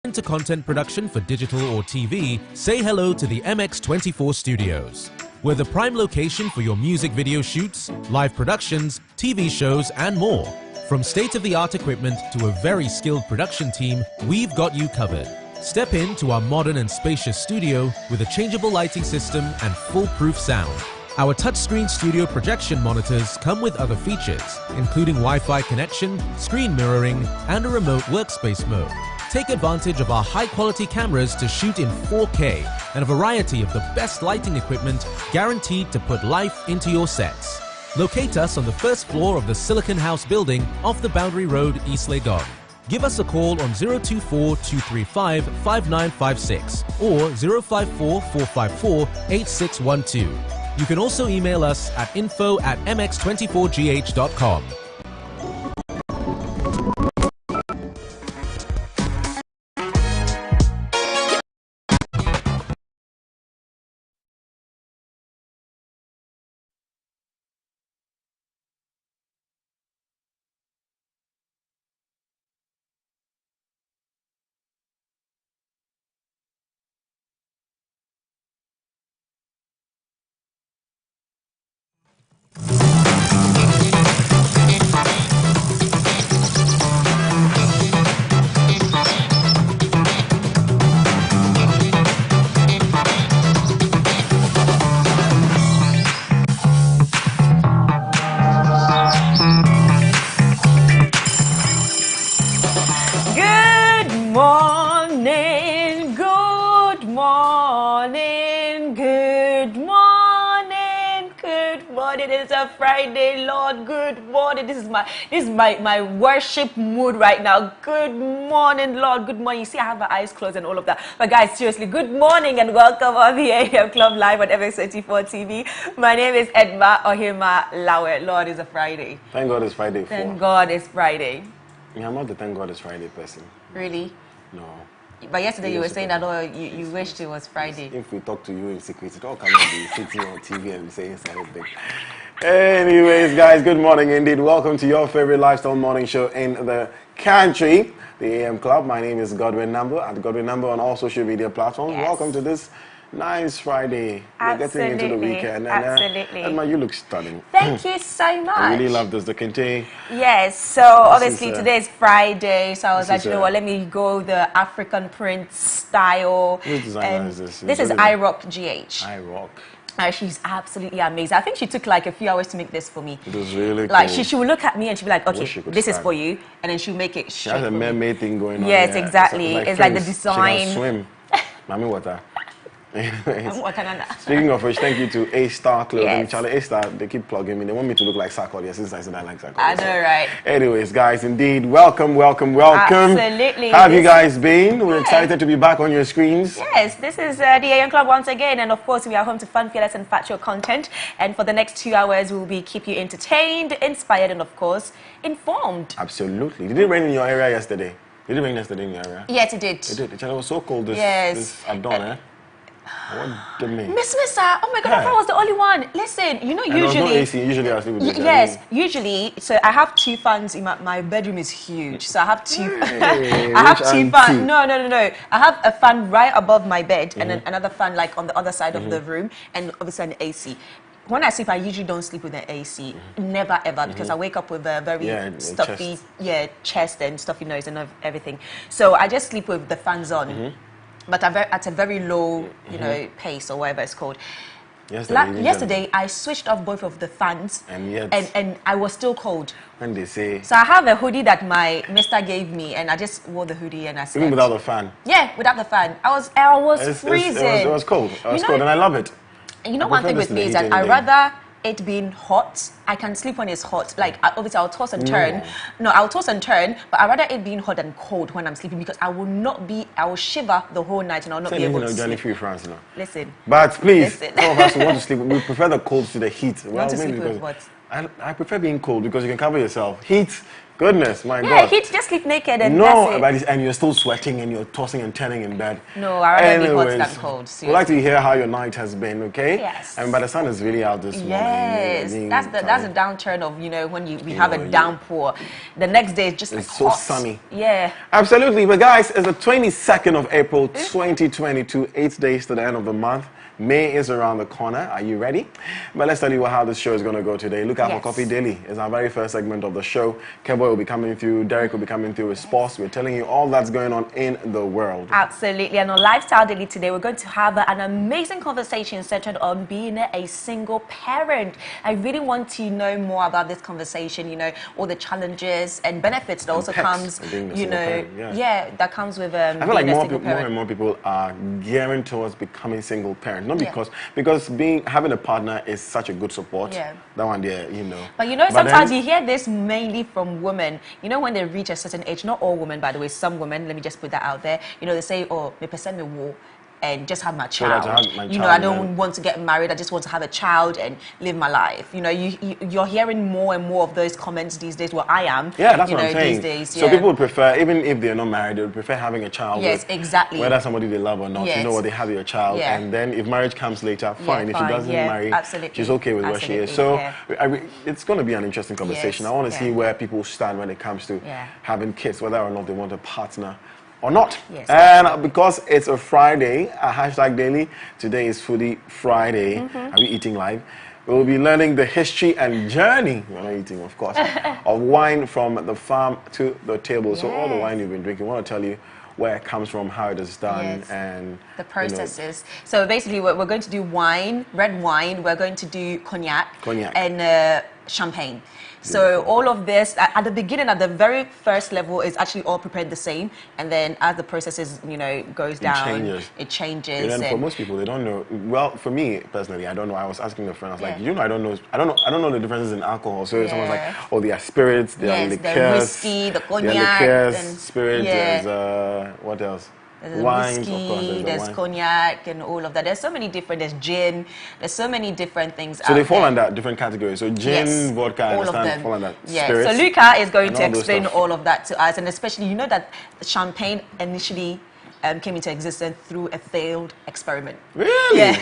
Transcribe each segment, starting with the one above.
into content production for digital or TV, say hello to the MX24 Studios. We're the prime location for your music video shoots, live productions, TV shows, and more. From state-of-the-art equipment to a very skilled production team, we've got you covered. Step into our modern and spacious studio with a changeable lighting system and foolproof sound. Our touchscreen studio projection monitors come with other features, including Wi-Fi connection, screen mirroring, and a remote workspace mode. Take advantage of our high-quality cameras to shoot in 4K and a variety of the best lighting equipment guaranteed to put life into your sets. Locate us on the first floor of the Silicon House building off the Boundary Road, East Legon. Give us a call on 024-235-5956 or 054-454-8612. You can also email us at info@mx24gh.com. It's a Friday, Lord. Good morning. This is my worship mood right now. Good morning, Lord. Good morning. You see, I have my eyes closed and all of that. But guys, seriously, good morning and welcome on the AM Club Live on MX24 TV. My name is Edma Ohima Lawe. Lord, it's a Friday. Thank God it's Friday. Thank God it's Friday. Yeah, I'm not the thank God it's Friday person. Really? No. But yesterday you were saying that you wished it was Friday. If we talk to you in secret, it all cannot be sitting on TV and saying something. Anyways, guys, good morning indeed. Welcome to your favorite lifestyle morning show in the country, the AM Club. My name is Godwin Number at Godwin Number on all social media platforms. Yes. Welcome to this nice Friday. Absolutely. We're getting into the weekend. And, absolutely. Edma, you look stunning. Thank you so much. I really love this. The kente. Yes, so obviously today is Friday, so I was like, you know what, let me go the African print style. Which designer is this? This is iRock GH. iRock. She's absolutely amazing. I think she took like a few hours to make this for me. It was really like cool. she would look at me and she'd be like, okay, this is for you, and then she'll make it She has a mermaid thing going on. Yes, exactly. It's like the design. She can swim. Mami water. Anyways, speaking of which, thank you to A-Star Clothing. Yes. Charlie, A-Star, they keep plugging me. They want me to look like Sarkodie since I said I like Sarkodie. I know, right? Anyways, guys, indeed, welcome. Absolutely. How have you guys been? We're excited to be back on your screens. Yes, this is the AM Club once again, and of course we are home to fun, fearless and factual content, and for the next 2 hours we will be keep you entertained, inspired and of course informed. Absolutely. Did it rain in your area yesterday? Did it rain yesterday in your area? Yes, it did. It did. It was so cold this dawn, What do you mean? Miss Missa, oh my God, I thought I was the only one. Listen, you know, usually... No AC, usually I sleep with the Yes, usually, so I have two fans in my bedroom is huge. So I have two, I have two fans. No. I have a fan right above my bed and then another fan like on the other side of the room and obviously an AC. When I sleep, I usually don't sleep with an AC. Never ever, because I wake up with a very stuffy chest and stuffy nose and everything. So I just sleep with the fans on. But at a very low, you know, pace or whatever it's called. Yesterday, I switched off both of the fans, and I was still cold. When they say... So I have a hoodie that my mister gave me, and I just wore the hoodie and I slept. Even without the fan? Yeah, without the fan. I was freezing. It was cold. It was cold, and I love it. You know, one thing with me is that I rather it being hot. I can sleep when it's hot. Like, obviously, I'll toss and turn. No, I'll toss and turn, but I'd rather it being hot than cold when I'm sleeping because I will shiver the whole night and I'll not be able to sleep. Listen. But please, all of us who want to sleep, we prefer the cold to the heat. You want to sleep with what? I prefer being cold because you can cover yourself. Heat, Goodness, my Yeah, God. he'd just sleep naked and No, that's it. but and you're still sweating and you're tossing and turning in bed. No, I'd rather be hot Anyways, than cold. we'd Seriously. like to hear how your night has been, okay? Yes. But the sun is really out this morning. Yes, that's the downturn of when we have a downpour. The next day it's just It's like so hot. sunny. Yeah. Absolutely. But guys, it's the 22nd of April, 2022, 8 days to the end of the month. May is around the corner. Are you ready? But let's tell you how this show is going to go today. Look out for Coffee Daily. It's our very first segment of the show. Keboy will be coming through. Derek will be coming through with sports. We're telling you all that's going on in the world. Absolutely. And on Lifestyle Daily today, we're going to have an amazing conversation centered on being a single parent. I really want to know more about this conversation, all the challenges and benefits that also comes, that comes with I feel like more and more people are gearing towards becoming single parents. Not because having a partner is such a good support. Yeah. That one there, But sometimes you hear this mainly from women. When they reach a certain age, not all women, by the way, some women, let me just put that out there, they say, oh, me percent me war and just have my child. I don't want to get married. I just want to have a child and live my life. You're hearing more and more of those comments these days. Well, I am. Yeah, that's what I'm saying. These days, so people would prefer, even if they're not married, they would prefer having a child. Yes, exactly. Whether somebody they love or not, they have your child. Yeah. And then if marriage comes later, fine. If she doesn't marry, she's okay with where she is. So it's going to be an interesting conversation. I want to see where people stand when it comes to having kids, whether or not they want a partner or not. Yes, and because it's a Friday, a hashtag daily, today is Foodie Friday. Are we eating live? We'll be learning the history and journey, we're not eating of course, of wine from the farm to the table. So all the wine you've been drinking, I want to tell you where it comes from, how it is done, and the processes. So basically we're going to do wine, red wine, we're going to do cognac. And champagne. So all of this at the beginning, at the very first level, is actually all prepared the same, and then as the processes goes down, it changes. And then for most people, they don't know. Well, for me personally, I don't know. I was asking a friend, I was like, I don't know the differences in alcohol. So someone's like, oh, there are spirits, there are liqueurs, the whiskey, the cognac, and spirits. There's what else? There's wines, whiskey, of course, there's cognac and all of that. There's so many different, there's gin, there's so many different things. So they fall under different categories. So gin, vodka, I understand, fall under spirits. So Luca is going to explain all of that to us, and especially, that champagne initially came into existence through a failed experiment. Really? Yeah.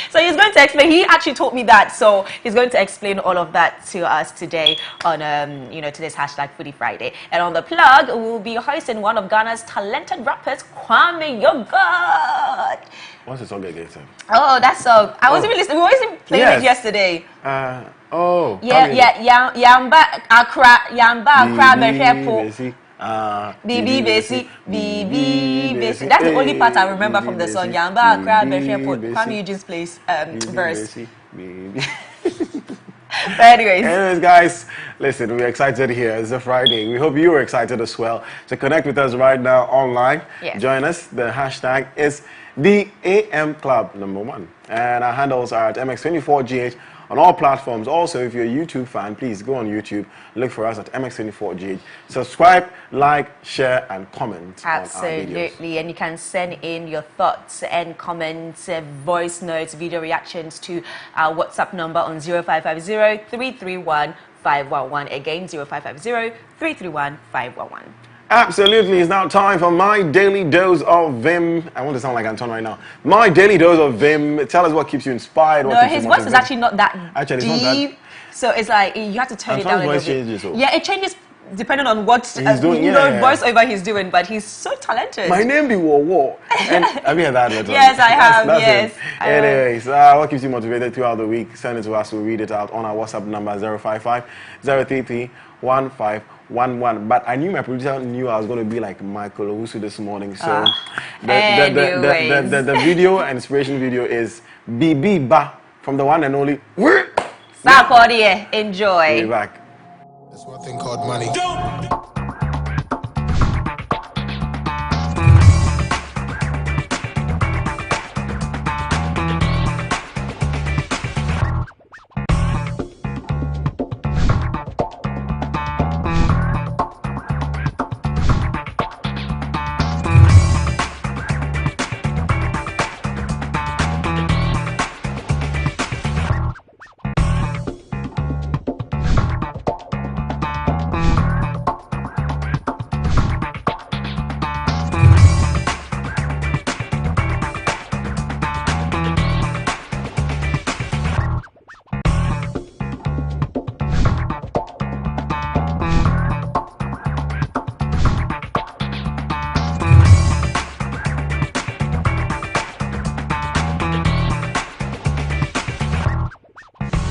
So he's going to explain. He actually taught me that, so he's going to explain all of that to us today on today's hashtag Foodie Friday. And on the plug, we'll be hosting one of Ghana's talented rappers, Kwame Yogot. What's the song again? Oh, that song. I wasn't even listening. We wasn't playing it yesterday. Yamba Accra Behrepo. BB Besi. That's the only part I remember from the song. Yamba Accra Behrepo. Kwame Eugene's place verse. But anyways, guys, listen, we're excited here. It's a Friday. We hope you are excited as well. To connect with us right now online, join us. The hashtag is the AM Club #1. And our handles are at MX24GH on all platforms. Also, if you're a YouTube fan, please go on YouTube, look for us at MX24GH. Subscribe, like, share, and comment. Absolutely. And you can send in your thoughts and comments, voice notes, video reactions to our WhatsApp number on 0550 331 511. Again, 0550 331 511. Absolutely. It's now time for my daily dose of Vim. I want to sound like Anton right now. My daily dose of Vim. Tell us what keeps you inspired. His voice is actually not that deep. It's not that. So it's like you have to turn it down a little bit. Changes, yeah, it changes depending on what he's doing, voiceover he's doing. But he's so talented. My name be War. And have you heard that? Yes, I have. Yes. Anyways, what keeps you motivated throughout the week? Send it to us. We'll read it out on our WhatsApp number 055 033 1511. But I knew my producer knew I was going to be like Michael Owusu this morning. So the video and inspiration video is BB Ba from the one and only. Enjoy. We'll be back. There's one thing called money.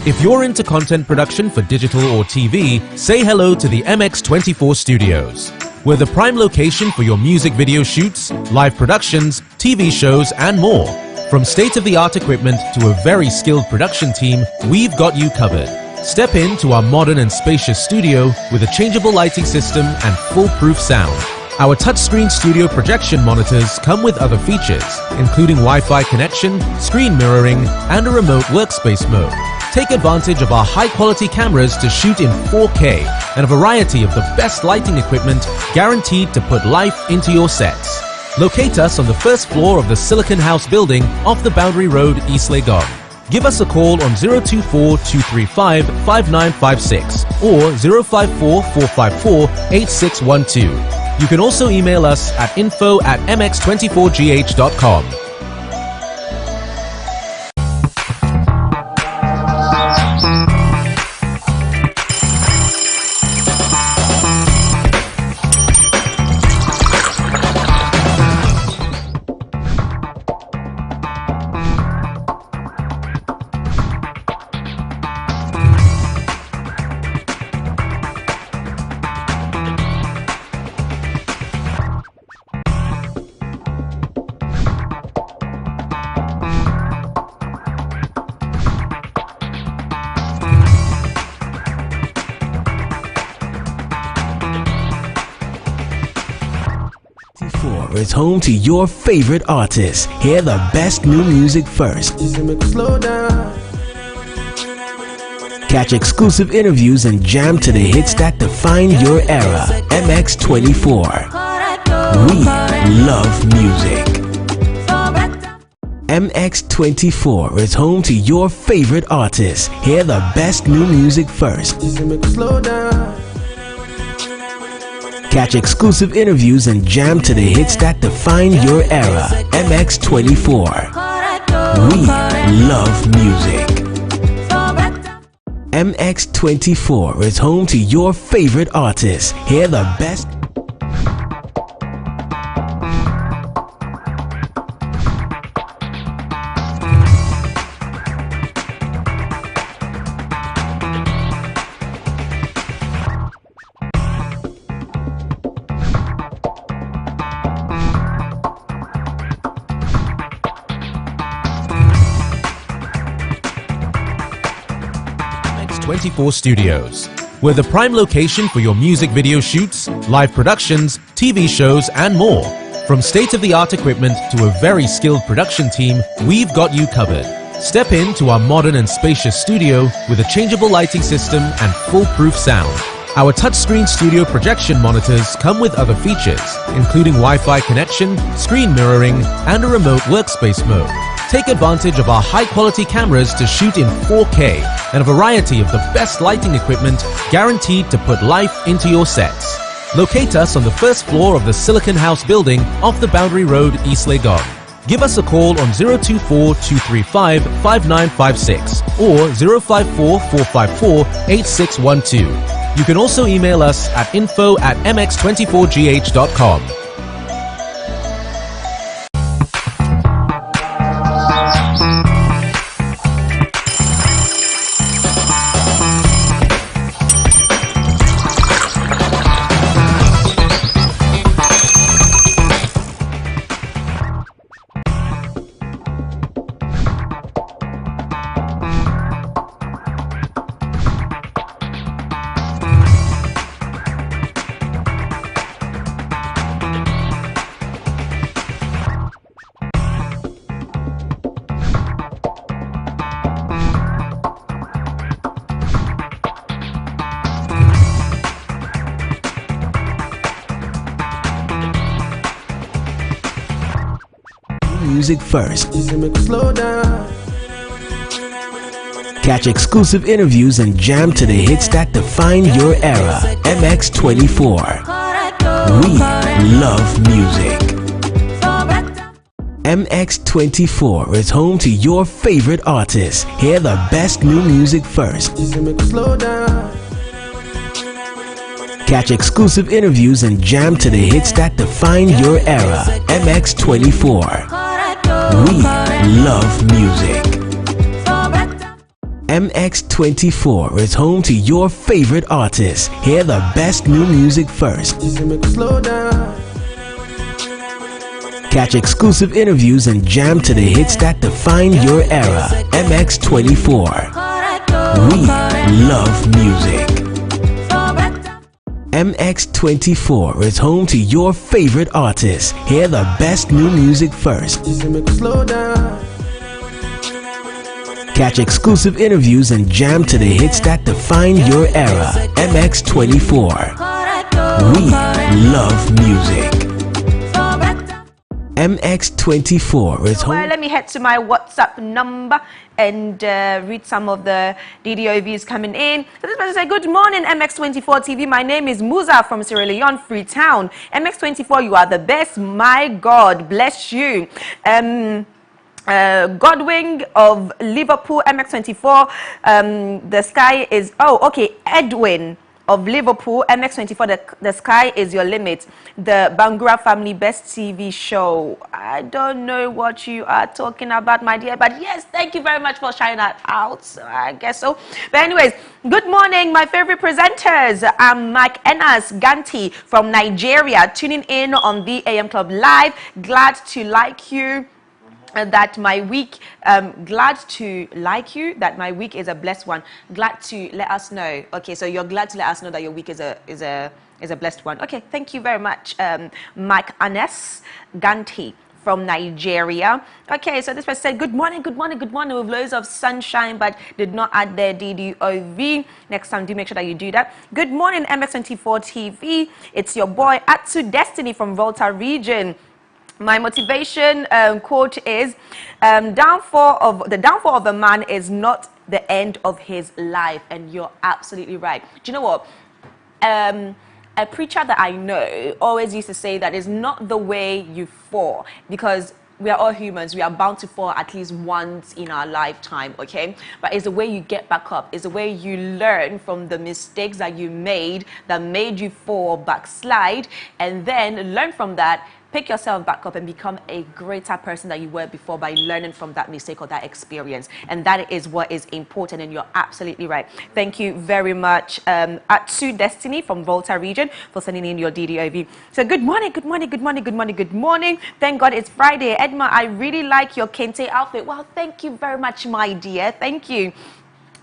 If you're into content production for digital or TV, say hello to the MX24 Studios. We're the prime location for your music video shoots, live productions, TV shows, and more. From state-of-the-art equipment to a very skilled production team, we've got you covered. Step into our modern and spacious studio with a changeable lighting system and foolproof sound. Our touchscreen studio projection monitors come with other features, including Wi-Fi connection, screen mirroring, and a remote workspace mode. Take advantage of our high-quality cameras to shoot in 4K and a variety of the best lighting equipment guaranteed to put life into your sets. Locate us on the first floor of the Silicon House building off the Boundary Road, East Legon. Give us a call on 024-235-5956 or 054-454-8612. You can also email us at info@mx24gh.com. Is home to your favorite artists. Hear the best new music first. Catch exclusive interviews and jam to the hits that define your era. MX24. We love music. MX24 is home to your favorite artists. Hear the best new music first. Catch exclusive interviews and jam to the hits that define your era. MX24. We love music. MX24 is home to your favorite artists. Hear the best. MX24 Studios. We're the prime location for your music video shoots, live productions, TV shows, and more. From state-of-the-art equipment to a very skilled production team, we've got you covered. Step into our modern and spacious studio with a changeable lighting system and foolproof sound. Our touchscreen studio projection monitors come with other features, including Wi-Fi connection, screen mirroring, and a remote workspace mode. Take advantage of our high-quality cameras to shoot in 4K and a variety of the best lighting equipment guaranteed to put life into your sets. Locate us on the first floor of the Silicon House building off the Boundary Road, East Legon. Give us a call on 024-235-5956 or 054-454-8612. You can also email us at info@mx24gh.com. Music first. Catch exclusive interviews and jam to the hits that define your era. MX24. We love music. MX24 is home to your favorite artists. Hear the best new music first. Catch exclusive interviews and jam to the hits that define your era. MX24. We love music. MX24 is home to your favorite artists. Hear the best new music first. Catch exclusive interviews and jam to the hits that define your era. MX24. We love music. MX24 is home to your favorite artists. Hear the best new music first. Catch exclusive interviews and jam to the hits that define your era. MX24. We love music. MX24 is home. Well, let me head to my WhatsApp number and read some of the DDOVs coming in. So this person said, good morning, MX24 TV. My name is Musa from Sierra Leone, Freetown. MX24, you are the best. My God, bless you. Godwin of Liverpool, MX24. The sky is, Edwin of Liverpool, MX24, the sky is your limit. The Bangura Family Best TV show. I don't know what you are talking about, my dear, but yes, thank you very much for shouting that out. So I guess so. But anyways, good morning, my favorite presenters. I'm Mike Enas Ganti from Nigeria, tuning in on the AM Club Live. Glad to like you. That my week, glad to like you, that my week is a blessed one. Glad to let us know. Okay, so you're glad to let us know that your week is a blessed one. Okay, thank you very much, Mike Anes Ganti from Nigeria. Okay, so this person said, good morning, good morning, good morning, with loads of sunshine, but did not add their DDOV. Next time, do make sure that you do that. Good morning, MX24 TV. It's your boy, Atsu Destiny from Volta region. My motivation quote is, the downfall of a man is not the end of his life. And you're absolutely right. Do you know what? A preacher that I know always used to say that it's not the way you fall, because we are all humans. We are bound to fall at least once in our lifetime, okay? But it's the way you get back up. It's the way you learn from the mistakes that you made that made you fall, backslide, and then learn from that, pick yourself back up and become a greater person that you were before by learning from that mistake or that experience. And that is what is important, and you're absolutely right. Thank you very much, Atsu Destiny from Volta region, for sending in your DDOV. So good morning, good morning, good morning, good morning, good morning. Thank God it's Friday. Edma, I really like your kente outfit. Well, thank you very much, my dear. Thank you.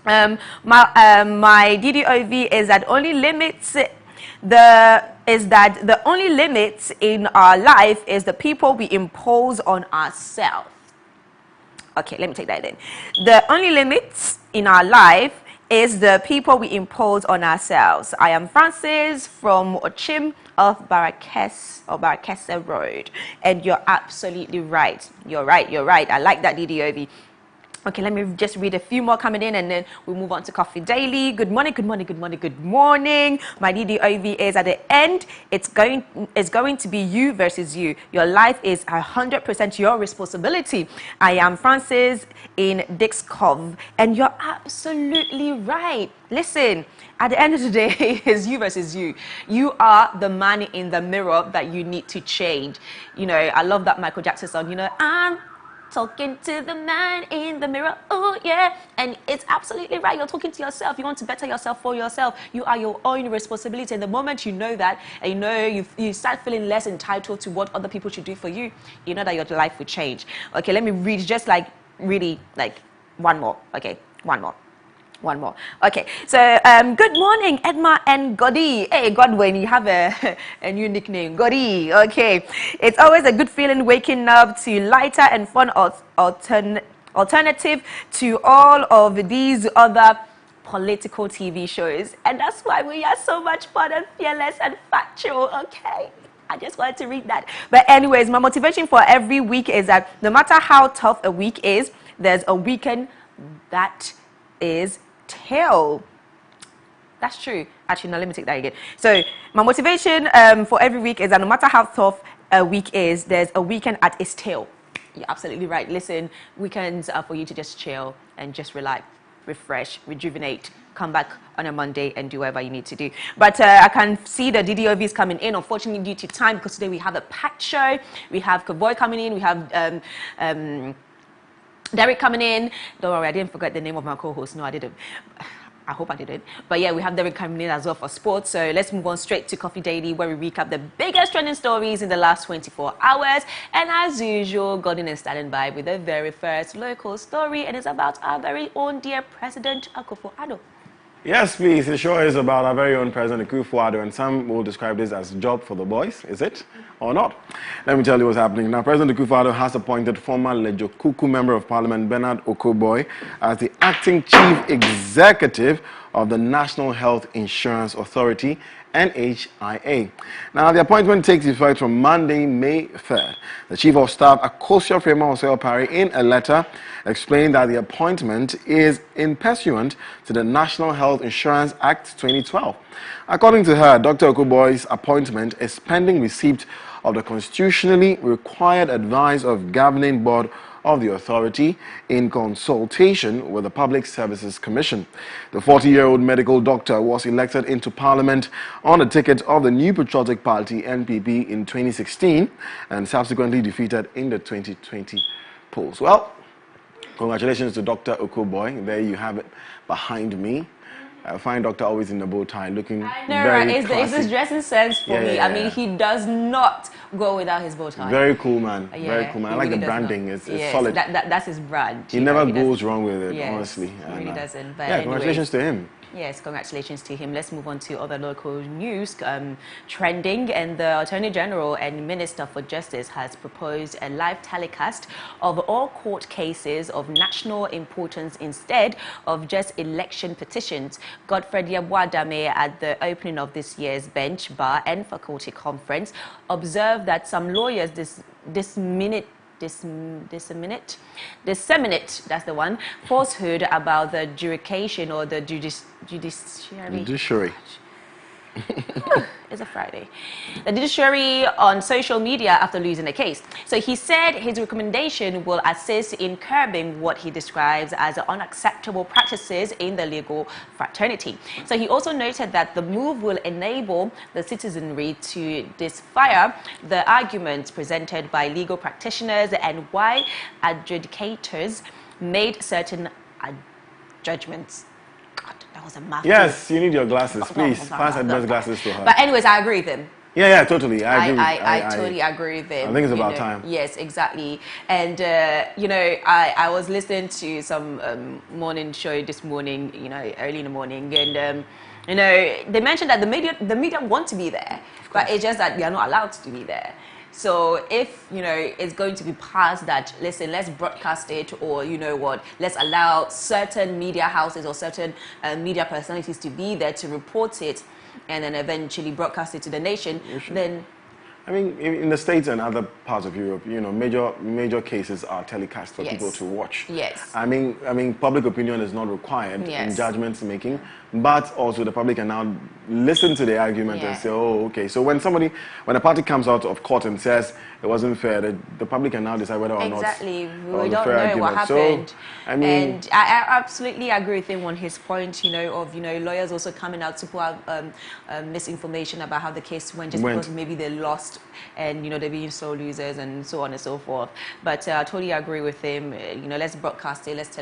My DDOV is that only limits the only limits in our life is the people we impose on ourselves. Okay, let me take that in. The only limits in our life is the people we impose on ourselves. I am Francis from Ochim of Barakese Road. And you're absolutely right. You're right, you're right. I like that, DDOV. Okay, let me just read a few more coming in, and then we'll move on to Coffee Daily. Good morning, good morning, good morning, good morning. My DDOV is at the end. It's going to be you versus you. Your life is 100% your responsibility. I am Francis in Dixcov, and you're absolutely right. Listen, at the end of the day, it's you versus you. You are the man in the mirror that you need to change. You know, I love that Michael Jackson song, you know, I'm talking to the man in the mirror, oh yeah. And it's absolutely right. You're talking to yourself. You want to better yourself for yourself. You are your own responsibility. And the moment you know that, and you know you start feeling less entitled to what other people should do for you, you know that your life will change. Okay, let me read just like really like one more. Okay, one more. Okay, so good morning, Edma and Godi. Hey, Godwin, you have a new nickname, Godi. Okay, it's always a good feeling waking up to lighter and fun alternative to all of these other political TV shows, and that's why we are so much fun and fearless and factual. Okay, I just wanted to read that. But anyways, my motivation for every week is that no matter how tough a week is, there's a weekend that is tail. That's true. Actually, no, let me take that again. So my motivation for every week is that no matter how tough a week is, there's a weekend at its tail. You're absolutely right. Listen, weekends are for you to just chill and just relax, refresh, rejuvenate, come back on a Monday and do whatever you need to do. But I can see the DDOVs coming in, unfortunately, due to time, because today we have a packed show. We have Kavoy coming in. We have Derek coming in. Don't worry, I didn't forget the name of my co-host. No, I didn't. I hope I didn't. But yeah, we have Derek coming in as well for sports. So let's move on straight to Coffee Daily, where we recap the biggest trending stories in the last 24 hours. And as usual, Gordon is standing by with the very first local story, and it's about our very own dear President Akufo-Addo. Yes, please. It sure is about our very own President Akufo-Addo, and some will describe this as a job for the boys. Is it or not? Let me tell you what's happening. Now, President Akufo-Addo has appointed former Lejokuku Member of Parliament Bernard Okoboy as the acting chief executive of the National Health Insurance Authority, NHIA. Now, the appointment takes effect from Monday, May 3rd. The Chief of Staff, Akosua Frema Oseo-Parry, in a letter explained that the appointment is in pursuant to the National Health Insurance Act 2012. According to her, Dr. Okoboy's appointment is pending receipt of the constitutionally required advice of Governing Board of the authority in consultation with the Public Services Commission. The 40-year-old medical doctor was elected into Parliament on the ticket of the New Patriotic Party (NPP) in 2016 and subsequently defeated in the 2020 polls. Well, congratulations to Dr. Okoboy. There you have it behind me. I find Doctor always in the bow tie, looking very it's his dressing sense for me. I mean, he does not go without his bow tie. Very cool, man. Very cool, man. I like the branding. It's solid. That's his brand. He never goes wrong with it, honestly. He really doesn't. But yeah, congratulations to him. Yes, congratulations to him. Let's move on to other local news trending. And the Attorney General and Minister for Justice has proposed a live telecast of all court cases of national importance instead of just election petitions. Godfred Yabwadame, at the opening of this year's bench, bar and faculty conference, observed that some lawyers disseminate, that's the one, falsehood about the jurisdiction or the judiciary. It's a Friday. The judiciary on social media after losing the case. So he said his recommendation will assist in curbing what he describes as unacceptable practices in the legal fraternity. So he also noted that the move will enable the citizenry to disfire the arguments presented by legal practitioners and why adjudicators made certain judgments. God, that was a mouthful. Yes, you need your glasses, please. Pass Edmund's glasses to her. But anyways, I agree with him. Yeah, totally. I totally agree with him. I think it's about time. Yes, exactly. And, I was listening to some morning show this morning, early in the morning. And, they mentioned that the media want to be there. But it's just that they are not allowed to be there. So if, it's going to be passed that, listen, let's broadcast it, or let's allow certain media houses or certain media personalities to be there to report it and then eventually broadcast it to the nation, then... I mean, in the States and other parts of Europe, major cases are telecast for people to watch. Yes. I mean, public opinion is not required in judgment making, but also the public can now listen to the argument and say, oh, okay. So when a party comes out of court and says it wasn't fair, the public can now decide whether or not. Exactly. We don't know what happened. So, I mean, and I absolutely agree with him on his point, of lawyers also coming out to put out misinformation about how the case went because maybe they lost and they're being sole losers and so on and so forth. But I totally agree with him. Let's broadcast it, let's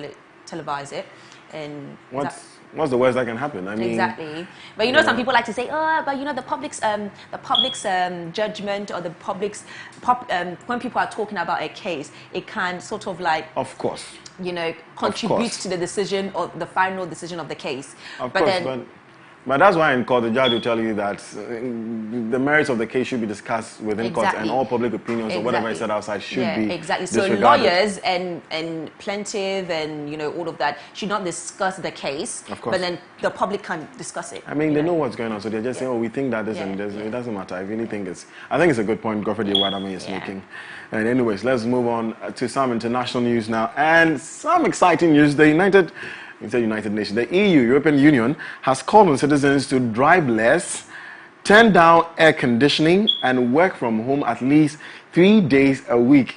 televise it, and what's the worst that can happen? I mean, exactly. But some people like to say, but the public's judgment or the public's when people are talking about a case, it can sort of like, of course, contribute to the decision or the final decision of the case. But that's why in court the judge will tell you that the merits of the case should be discussed within court, and all public opinions or whatever is said outside should be disregarded. So lawyers and plaintiff and all of that should not discuss the case, of course, but then the public can discuss it. I mean, they know what's going on, so they're just saying, oh, we think that this and this. It doesn't matter. I think it's a good point Godfred Yabwadame is making. And anyways, let's move on to some international news now, and some exciting news. The United Nations, the EU, European Union, has called on citizens to drive less, turn down air conditioning, and work from home at least 3 days a week.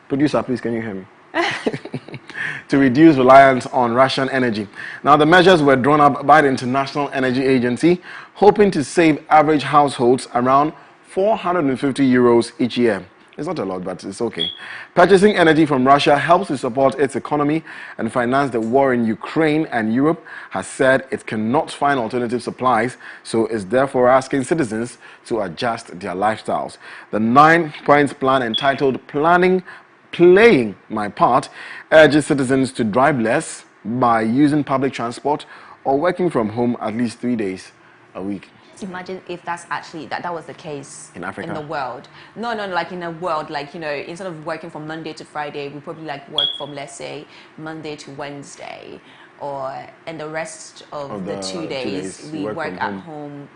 Producer, please, can you hear me? To reduce reliance on Russian energy. Now, the measures were drawn up by the International Energy Agency, hoping to save average households around €450 each year. It's not a lot, but it's okay. Purchasing energy from Russia helps to support its economy and finance the war in Ukraine, and Europe has said it cannot find alternative supplies, so is therefore asking citizens to adjust their lifestyles. The 9-point plan entitled Playing My Part urges citizens to drive less by using public transport or working from home at least 3 days a week. Imagine if that's actually that was the case in Africa, in the world. No, like in the world, like, you know, instead of working from Monday to Friday, we probably like work from, let's say, Monday to Wednesday, and the rest of the 2 days we work at home,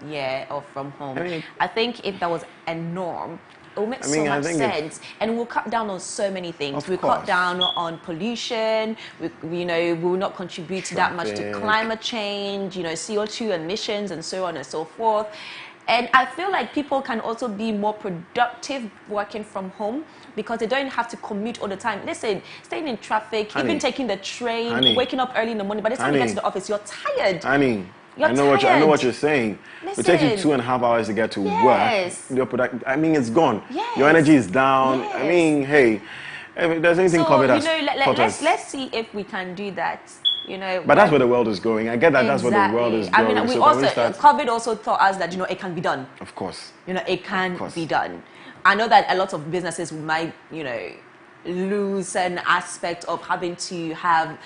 or from home. I think if that was a norm, it will make so much sense, and we'll cut down on so many things. We'll cut down on pollution. We will not contribute that much to climate change, CO2 emissions and so on and so forth. And I feel like people can also be more productive working from home because they don't have to commute all the time. Listen, staying in traffic, even taking the train, waking up early in the morning, by the time you get to the office, you're tired. I know what you're saying. Listen, it takes you 2.5 hours to get to work. Your it's gone. Your energy is down. Hey, if there's anything COVID has let's see if we can do that. But that's where the world is going. I get that. That's where the world is going. COVID also taught us that it can be done. Of course. It can be done. I know that a lot of businesses might lose an aspect of having to have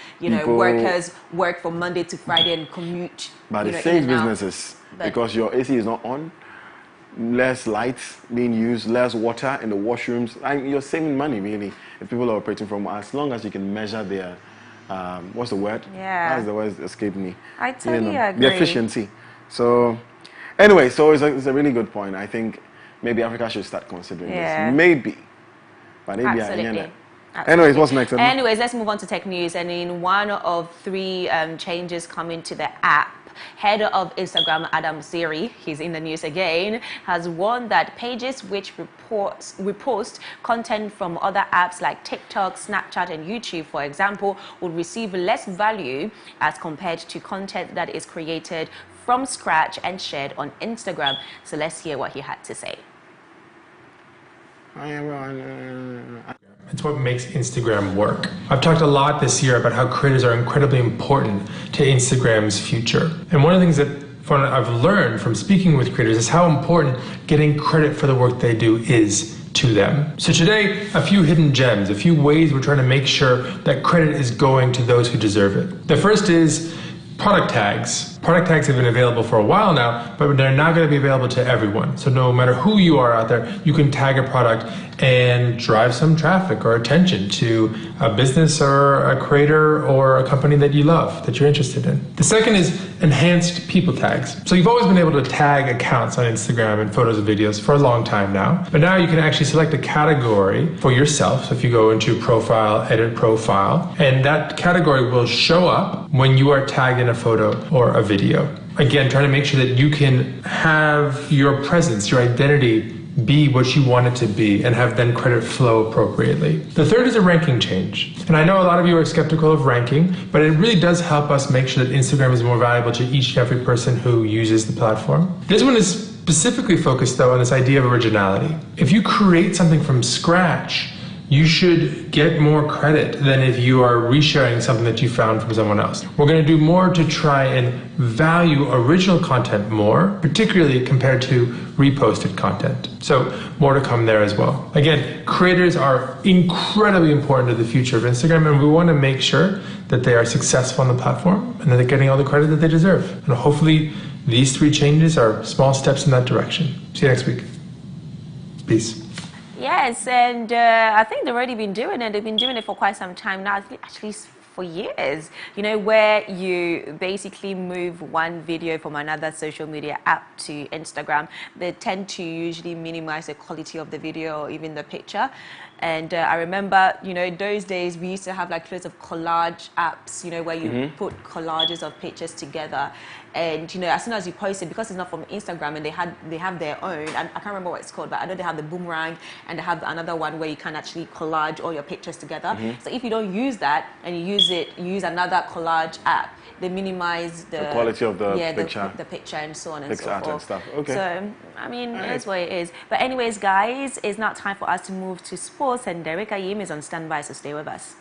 workers work from Monday to Friday and commute. But it saves businesses because your AC is not on, less lights being used, less water in the washrooms. You're saving money really if people are operating from, as long as you can measure their what's the word? That's the word that escaped me. I totally agree. The efficiency. So anyway, so it's a really good point. I think maybe Africa should start considering this. Maybe. But absolutely. Anyways, what's next? Anyways, let's move on to tech news. And in one of 3 changes coming to the app, head of Instagram, Adam Ziri, he's in the news again, has warned that pages which repost content from other apps like TikTok, Snapchat, and YouTube, for example, would receive less value as compared to content that is created from scratch and shared on Instagram. So let's hear what he had to say. It's what makes Instagram work. I've talked a lot this year about how creators are incredibly important to Instagram's future. And one of the things that I've learned from speaking with creators is how important getting credit for the work they do is to them. So today, a few hidden gems, a few ways we're trying to make sure that credit is going to those who deserve it. The first is product tags. Product tags have been available for a while now, but they're not going to be available to everyone. So no matter who you are out there, you can tag a product and drive some traffic or attention to a business or a creator or a company that you love, that you're interested in. The second is enhanced people tags. So you've always been able to tag accounts on Instagram and photos and videos for a long time now, but now you can actually select a category for yourself. So if you go into profile, edit profile, and that category will show up when you are tagged in a photo or a video. Again, trying to make sure that you can have your presence, your identity be what you want it to be and have then credit flow appropriately. The third is a ranking change. And I know a lot of you are skeptical of ranking, but it really does help us make sure that Instagram is more valuable to each and every person who uses the platform. This one is specifically focused though on this idea of originality. If you create something from scratch, you should get more credit than if you are resharing something that you found from someone else. We're going to do more to try and value original content more, particularly compared to reposted content. So more to come there as well. Again, creators are incredibly important to the future of Instagram, and we want to make sure that they are successful on the platform and that they're getting all the credit that they deserve. And hopefully these 3 changes are small steps in that direction. See you next week. Peace. Yes, and I think they've already been doing it. They've been doing it for quite some time now, actually for years, where you basically move one video from another social media app to Instagram. They tend to usually minimize the quality of the video or even the picture. And I remember, those days we used to have like loads of collage apps, where you put collages of pictures together. And, as soon as you post it, because it's not from Instagram and they have their own, and I can't remember what it's called, but I know they have the Boomerang and they have another one where you can actually collage all your pictures together. So if you don't use that and you use another collage app, they minimize the quality of the picture and so on and so forth. And stuff. Okay. So I mean, it's what it is. But anyways, guys, it's now time for us to move to sports, and Derek Ayim is on standby, so stay with us.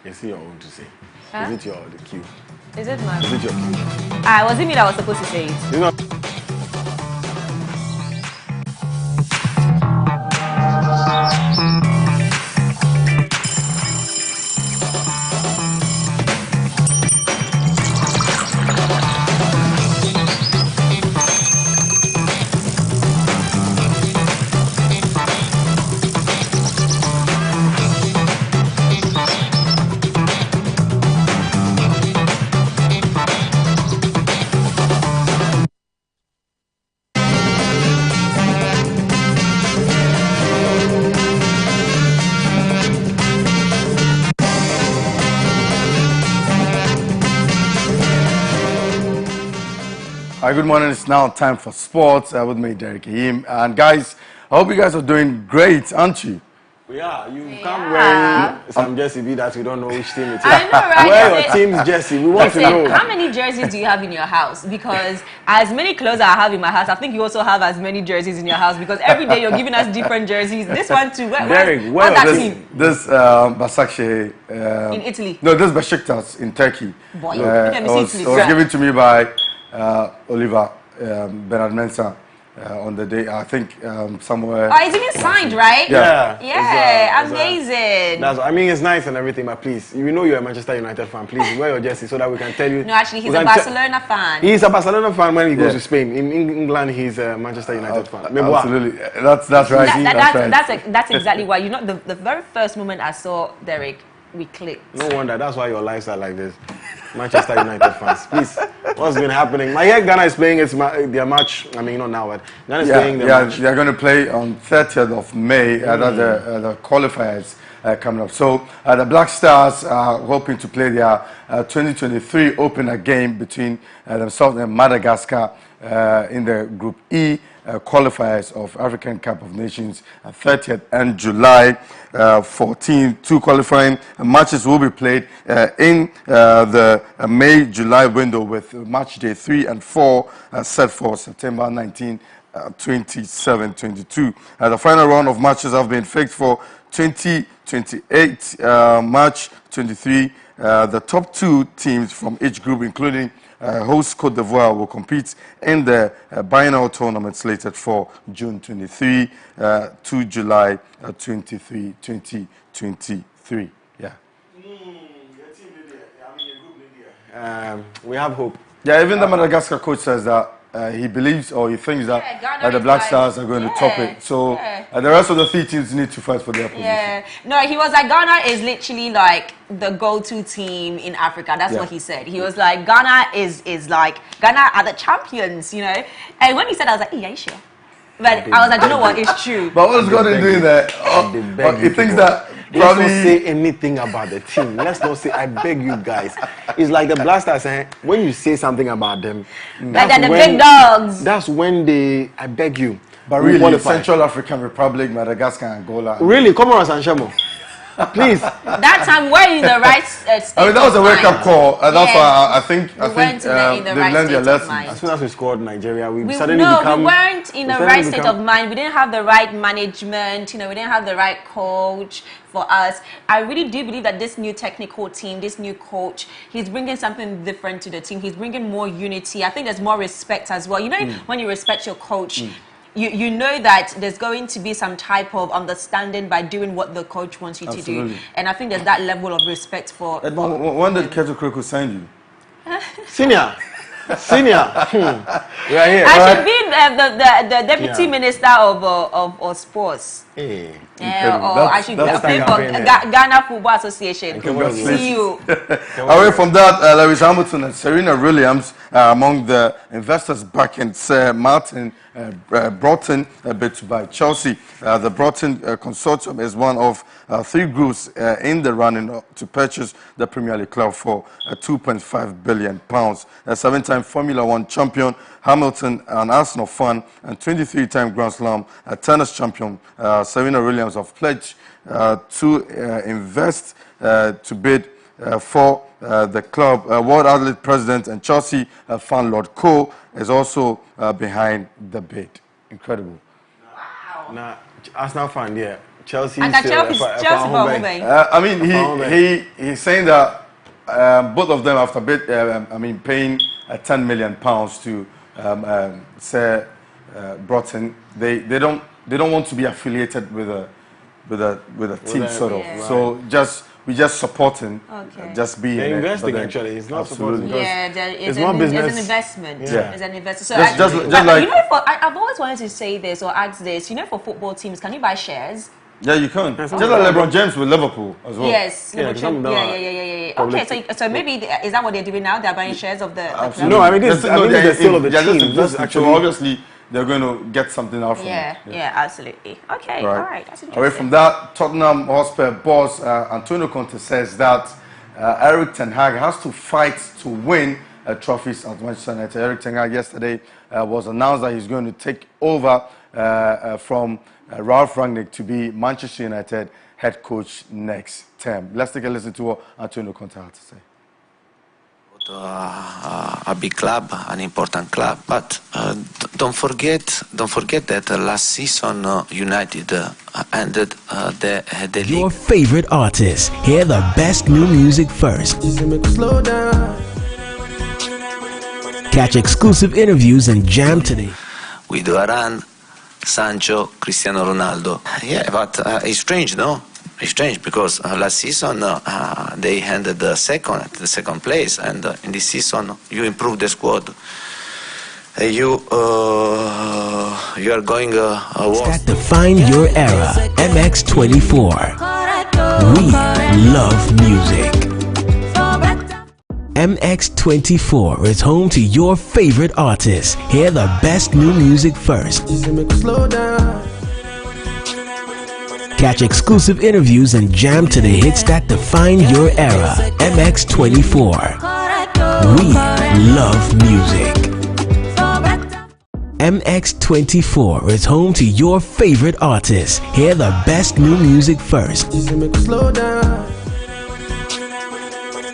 It's your own to say. Huh? Is it the cue? Is it my? Is it your cue? Was it me that was supposed to say it? You know. Hi, good morning. It's now time for sports with me, Derek Ayim. And guys, I hope you guys are doing great, aren't you? Yeah, you come wearing some jersey that we don't know which team it is. I know, right? Wear your team's jersey. We want to know. How many jerseys do you have in your house? Because as many clothes I have in my house, I think you also have as many jerseys in your house because every day you're giving us different jerseys. This one too. Derek, what's that team? This Başakşehir In Italy. No, this Besiktas in Turkey. Boy, it was given to me by Oliver Bernard Mensah on the day, I think somewhere. Oh, it's even signed, right? Yeah. Amazing. I mean, it's nice and everything, but please, you know you're a Manchester United fan. Please wear your jersey so that we can tell you. No, actually, he's a Barcelona fan. He's a Barcelona fan when he goes to Spain. In England, he's a Manchester United fan. Absolutely, that's right. That's exactly why. You know, the very first moment I saw Derek, we clicked. No wonder. That's why your lives are like this. Manchester United fans, please. What's been happening? I hear Ghana is playing their match. I mean, not now, but Ghana is playing their match. They're going to play on 30th of May. That's the qualifiers coming up. So the Black Stars are hoping to play their 2023 opener game between themselves and Madagascar in the Group E qualifiers of African Cup of Nations 30th and July 14th. Two qualifying matches will be played in the May-July window with match day 3 and 4 set for September 19, 27-22. The final round of matches have been fixed for 2028 March 23. The top 2 teams from each group, including host Côte d'Ivoire, will compete in the biennial tournament slated for June 23 to July 23, 2023. Yeah. We have hope. Yeah, even the Madagascar coach says that he believes or he thinks that the Black Stars are going to top it. So the rest of the 3 teams need to fight for their position. Yeah. No, he was like, Ghana is literally like the go-to team in Africa. That's what he said. He was like, Ghana is like, Ghana are the champions, you know. And when he said, I was like, yeah, you sure? But I was like, you know what, it's true. But what's God doing there? He thinks that Let's not say anything about the team. Let's not say, I beg you guys. It's like the Black Stars, when you say something about them, like they're the big dogs. That's when I beg you. But really, Central African Republic, Madagascar, Angola. Really, come on, Sanchemo. Please. That time we're in the right state. I mean, that was a wake-up call. That's why I think they learned their lesson. As soon as we scored Nigeria, we weren't in the right state of mind. We didn't have the right management. You know, we didn't have the right coach for us. I really do believe that this new technical team, this new coach, he's bringing something different to the team. He's bringing more unity. I think there's more respect as well. You know, when you respect your coach, you know that there's going to be some type of understanding by doing what the coach wants you to do. And I think there's that level of respect for... When did Keto Kroko sign you? Senior. We are here. I should be the deputy minister of sports. Hey. Yeah, or I should play for Ghana Football Association. See you. Away from that, Lewis Hamilton and Serena Williams among the investors backing Sir Martin Broughton bid to buy Chelsea. The Broughton consortium is one of 3 groups in the running to purchase the Premier League club for £2.5 billion. A 7-time Formula 1 champion, Hamilton, an Arsenal fan, and 23-time Grand Slam tennis champion, Serena Williams have pledged to invest to bid for the club. World Athlete President and Chelsea fan Lord Cole is also behind the bid. Incredible. Wow. Nah, Arsenal fan, yeah. Chelsea And still Chelsea. I mean, he's saying that both of them, after paying £10 million to Sir Broughton, they don't want to be affiliated with a team, sort of. Yeah. So we just supporting, just being. They're investing actually. It's not supporting. Yeah, it's more business. There's an investment. Yeah. There's an investment. So just but like, you know, I've always wanted to say this or ask this. You know, for football teams, can you buy shares? Yeah, you can. Just like LeBron James with Liverpool as well. Yes. Yeah, Okay, so maybe is that what they're doing now? They're buying shares of the club? No, I mean this is the sale of the team. So obviously they're going to get something out from it. Yeah, absolutely. Okay, all right. That's interesting. Away from that, Tottenham Hotspur boss Antonio Conte says that Erik ten Hag has to fight to win trophies at Manchester United. Erik ten Hag yesterday was announced that he's going to take over from Ralph Rangnick to be Manchester United head coach next term. Let's take a listen to what Antonio Conte had to say. A big club, an important club, but don't forget that last season United ended the league. Your favorite artists. Hear the best new music first. Catch exclusive interviews and jam today. With Varane, Sancho, Cristiano Ronaldo. Yeah, but it's strange, no? It's strange because last season they ended the second place, and in this season you improved the squad. You are going That define your era. MX24. We love music. MX24 is home to your favorite artists. Hear the best new music first. Catch exclusive interviews and jam to the hits that define your era. MX24. We love music. MX24 is home to your favorite artists. Hear the best new music first.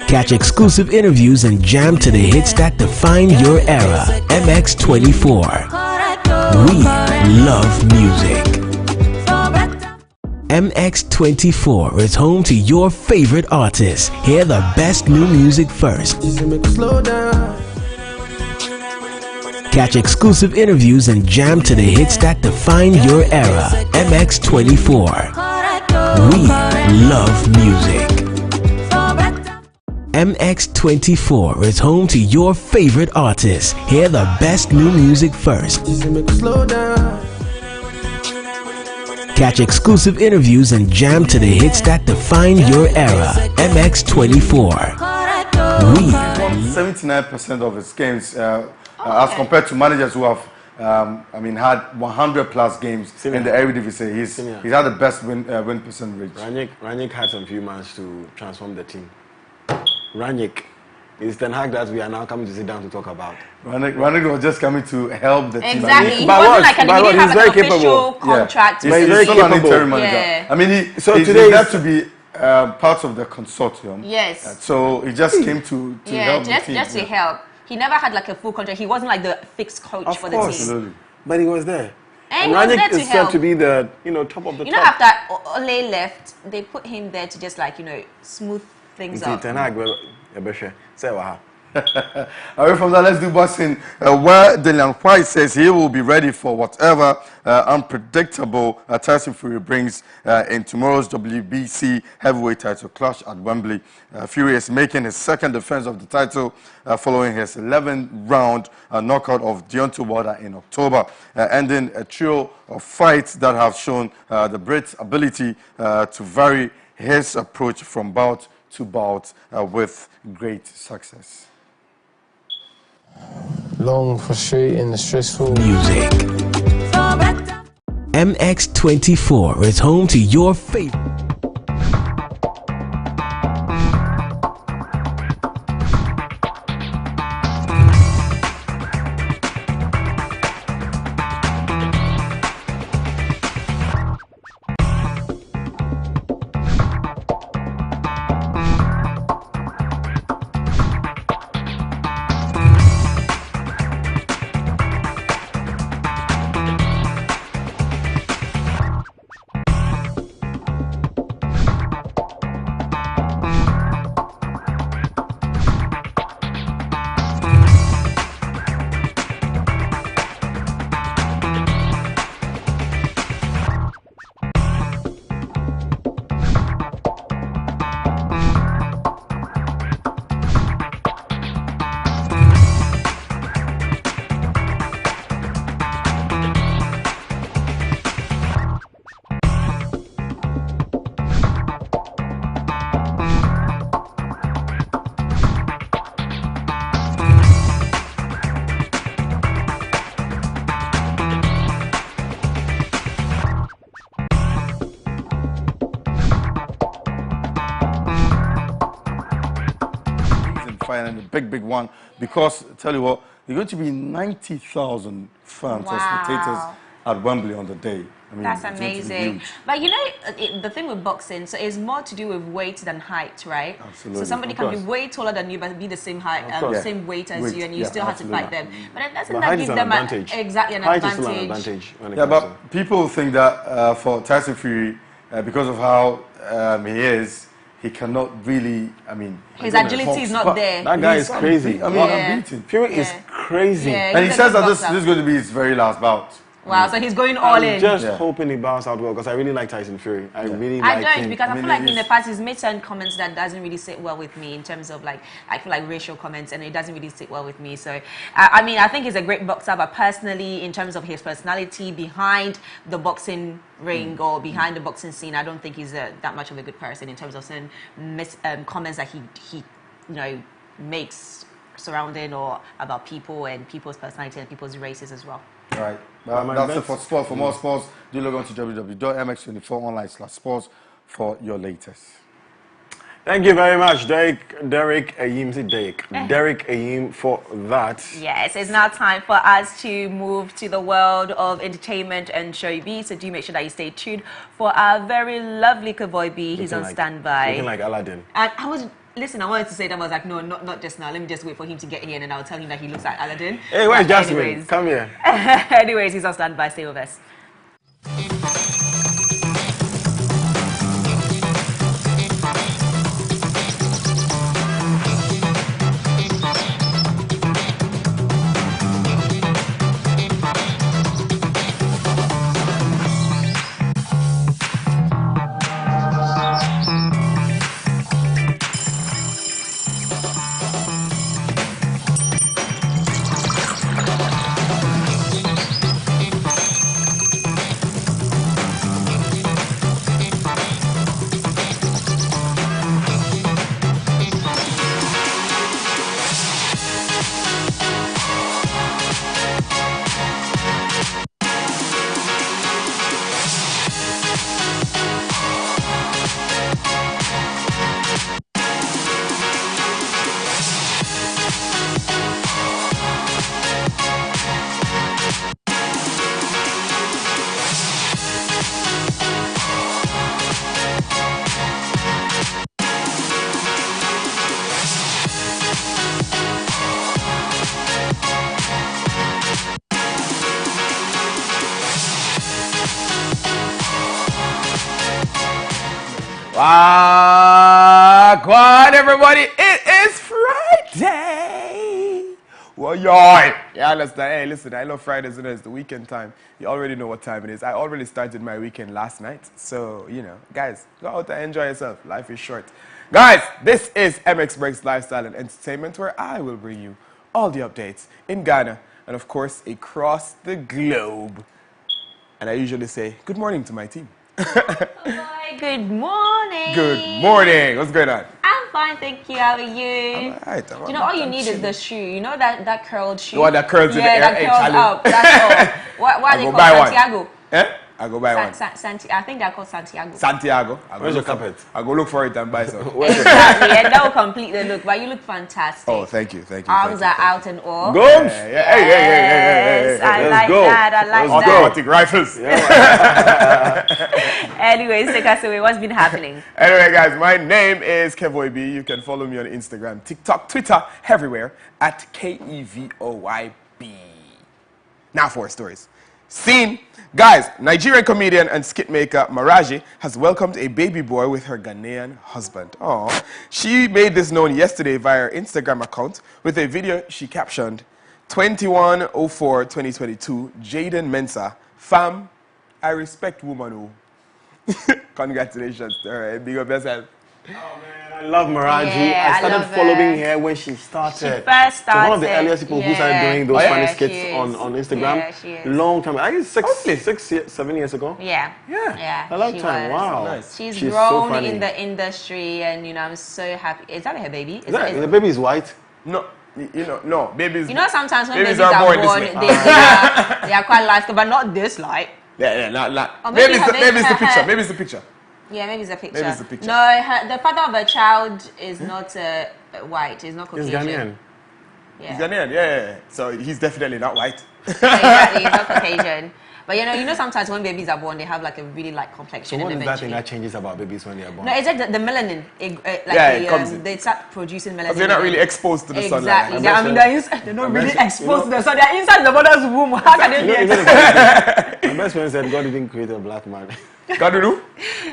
Catch exclusive interviews and jam to the hits that define your era. MX24. We love music. MX24 is home to your favorite artists. Hear the best new music first. Catch exclusive interviews and jam to the hits that define your era. MX24. We love music. MX24 is home to your favorite artists. Hear the best new music first. Catch exclusive interviews and jam to the hits that define your era. MX24. We 79% of his games, as compared to managers who have, had 100 plus games in the Eredivisie. He's had the best win percentage. Rangnick had some few months to transform the team. Rangnick is Ten Hag that we are now coming to sit down to talk about. Rangnick was just coming to help the team. Exactly. He wasn't like he didn't have an official contract. He's very still an interim manager. Yeah. I mean, he's there to be part of the consortium. Yes. So he just came to help the team. Just to help. He never had like a full contract. He wasn't like the fixed coach for the team. Absolutely. But he was there. And Rangnick is said to be the top of the top. You know, after Ole left, they put him there to just smooth things up. Away from that, let's do boxing, where Dillian White says he will be ready for whatever unpredictable Tyson Fury brings in tomorrow's WBC heavyweight title clash at Wembley. Fury is making his second defense of the title following his 11th round knockout of Deontay Wilder in October, ending a trio of fights that have shown the Brit's ability to vary his approach from bout to bout with great success. Long, frustrating, stressful. Music. MX24 is home to your favorite. qualifying and a big one because tell you what, there's going to be 90,000 fans or spectators at Wembley on the day. I mean, that's amazing. But you know, the thing with boxing, so it's more to do with weight than height, right? Absolutely. So somebody can be way taller than you, but be the same height, same weight as you, and you still have to fight them. But doesn't that give them exactly an height advantage? Is still an advantage when it yeah, comes but people think that for Tyson Fury, because of how he is, he cannot really. I mean, his agility is not there. That guy is crazy. I mean, unbeaten. Fury is crazy, and he says that this is going to be his very last bout. Wow, so he's going all in. I'm just hoping he bounces out well because I really like Tyson Fury. I really like him. I don't because I feel like in the past he's made certain comments that doesn't really sit well with me in terms of like, I feel like racial comments, and it doesn't really sit well with me. So, I mean, I think he's a great boxer, but personally, in terms of his personality behind the boxing ring or behind the boxing scene, I don't think he's that much of a good person in terms of certain comments that he you know makes surrounding or about people and people's personality and people's races as well. Right. That's it for sports. For more sports, do log on to www.mx24online/sports for your latest. Thank you very much, Derek Ayim, for that. Yes, it's now time for us to move to the world of entertainment and showbiz. So do make sure that you stay tuned for our very lovely Kavoy B. He's on standby. Looking like Aladdin. And I wanted to say that, I was like, no, not just now. Let me just wait for him to get here, and then I'll tell him that he looks like Aladdin. Hey, where's Jasmine? Come here. Anyways, he's on standby. Stay with us. Wagwan, everybody, it is Friday. Well, yeah, understand. Hey, listen, I love Fridays, it's the weekend time. You already know what time it is. I already started my weekend last night. So, you know, guys, go out and enjoy yourself. Life is short. Guys, this is MX Breaks Lifestyle and Entertainment, where I will bring you all the updates in Ghana and, of course, across the globe. And I usually say, good morning to my team. Hi, good morning. Good morning. What's going on? I'm fine, thank you. How are you? I'm all right. You know, all you need is the shoe. You know that curled shoe? The one that curls in the air? Yeah, that curls up. That's all. Why are they called Santiago? Eh? I go buy one. I think they're called Santiago. Santiago. Where's your carpet? I go look for it and buy some. Exactly, and that will complete the look. But you look fantastic. Oh, thank you. Arms are out and all. Go! Yes, I like that. I like that. Automatic rifles. Anyways, take us away. What's been happening? Anyway, guys, my name is Kevoy B. You can follow me on Instagram, TikTok, Twitter, everywhere at KEVOYB. Now for stories. Scene. Guys, Nigerian comedian and skit maker Maraji has welcomed a baby boy with her Ghanaian husband. Aww. She made this known yesterday via her Instagram account with a video she captioned, 21/04/2022, Jaden Mensah, fam, I respect woman who. Congratulations to her. Big up yourself. Oh man, I love Maraji. Yeah, I started following her when she started. She first started. So one of the earliest people who started doing those funny skits on Instagram. Yeah, she is. Long time. I guess 7 years ago. Yeah. A long time. Wow. Nice. She's so grown funny. in the industry, and you know, I'm so happy. Is that her baby? The baby is white. No, no, babies. You know, sometimes when babies are are born born, this way. they are quite light, but not this light. Yeah, not. Or maybe Maybe it's the her- picture. Maybe it's the picture. Yeah, maybe it's a picture. Maybe it's the picture. No, the father of a child is not a white. He's not He's Caucasian. Ghanaian. Yeah. He's Ghanaian, yeah. So he's definitely not white. Exactly, he's not Caucasian. But you know sometimes when babies are born, they have like a really light complexion. So what and is that thing eventually- that changes about babies when they are born? No, it's like the melanin. It comes in. They start producing melanin. Because they're not really exposed to the sunlight. Exactly. My best They're not my really best- exposed to the sun. They're inside the mother's womb. How can they be exposed? My best friend said God didn't create a black man. God do?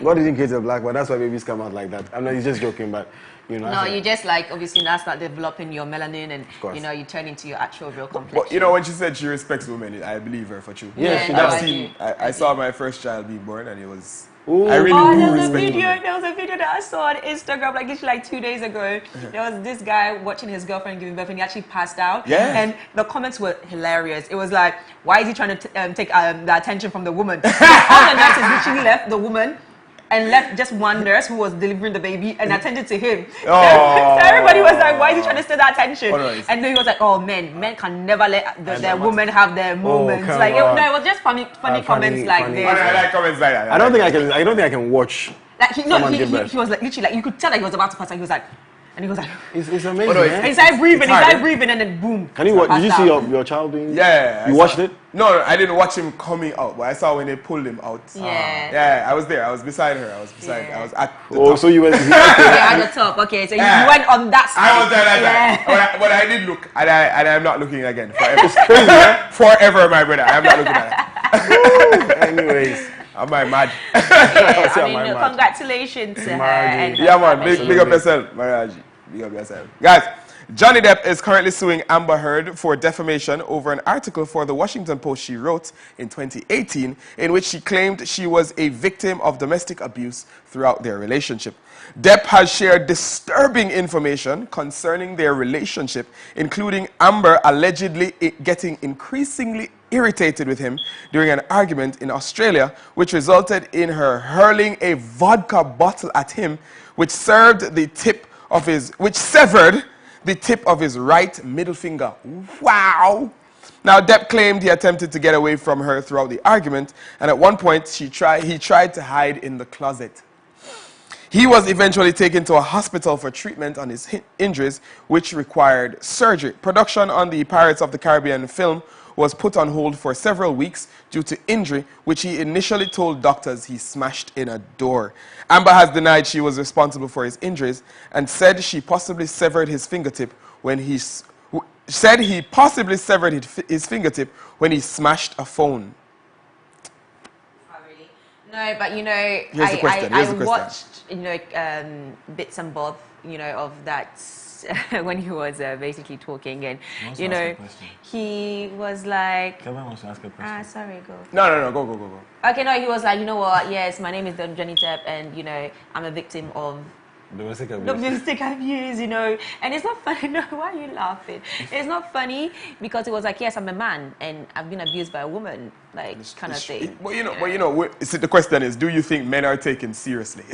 God didn't create a black man. That's why babies come out like that. I'm not. He's just joking, but you know. No, you just like obviously now start developing your melanin, and course. you know you turn into your actual real complexion. But you know, when she said she respects women, I believe her for true. Yeah, she no, does. I saw my first child being born, and it was. Ooh. I really Oh, do there was a respect video. women. There was a video that I saw on Instagram, like literally like 2 days ago. There was this guy watching his girlfriend giving birth, and he actually passed out. Yeah. And the comments were hilarious. It was like, why is he trying to take the attention from the woman? All the nurses literally left the woman and left just one nurse who was delivering the baby and attended to him. Oh. So everybody was like, why is he trying to steal that attention? Oh, no, it's- And then he was like, oh, men can never let their women have their moments. come Like, on. no, it was just funny comments funny, like funny. this. I like comments like that. I don't think I can watch. Like Someone give birth. he was like literally like you could tell that he was about to pass out. He was like, and he was like, It's amazing. no, man. and he started breathing, It's hard, and then boom. Can you watch? Did you passed see out. your child being? Yeah. You I watched saw- it? No, I didn't watch him coming out, but I saw when they pulled him out. Yeah. Yeah, I was there. I was beside her. I was at the Oh, top. so you went. Okay. Yeah, at the top. Okay, so Yeah. you went on that side. I was there that Yeah. time. But I did look, and I'm not looking again. Forever. Forever, my brother. I'm not looking at it. Anyways, Am I mad? I am mean, I no, mad? congratulations to her. Margie. And Yeah, man. family. Big up yourself, Maraji. Big up yourself. Guys, Johnny Depp is currently suing Amber Heard for defamation over an article for the Washington Post she wrote in 2018 in which she claimed she was a victim of domestic abuse throughout their relationship. Depp has shared disturbing information concerning their relationship, including Amber allegedly getting increasingly irritated with him during an argument in Australia, which resulted in her hurling a vodka bottle at him, which severed the tip of his right middle finger. Wow! Now, Depp claimed he attempted to get away from her throughout the argument, and at one point he tried to hide in the closet. He was eventually taken to a hospital for treatment on his injuries, which required surgery. Production on the Pirates of the Caribbean film was put on hold for several weeks due to injury, which he initially told doctors he smashed in a door. Amber has denied she was responsible for his injuries and said she possibly severed his fingertip when he smashed a phone. No, but you know, Here's the question. Here's the I question. watched, you know, bits and bobs, you know, of that when he was basically talking, and you know, he was like, Kevin wants to ask a question. sorry, go. No, go. Okay, no, he was like, you know what? Yes, my name is Johnny Depp, and you know, I'm a victim of Domestic abuse. domestic abuse, you know, and it's not funny. No, why are you laughing? It's not funny because it was like, yes, I'm a man and I've been abused by a woman, like kind of thing. But the question is, do you think men are taken seriously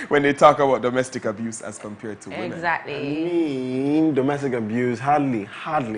when they talk about domestic abuse as compared to women? Exactly. Domestic abuse, hardly.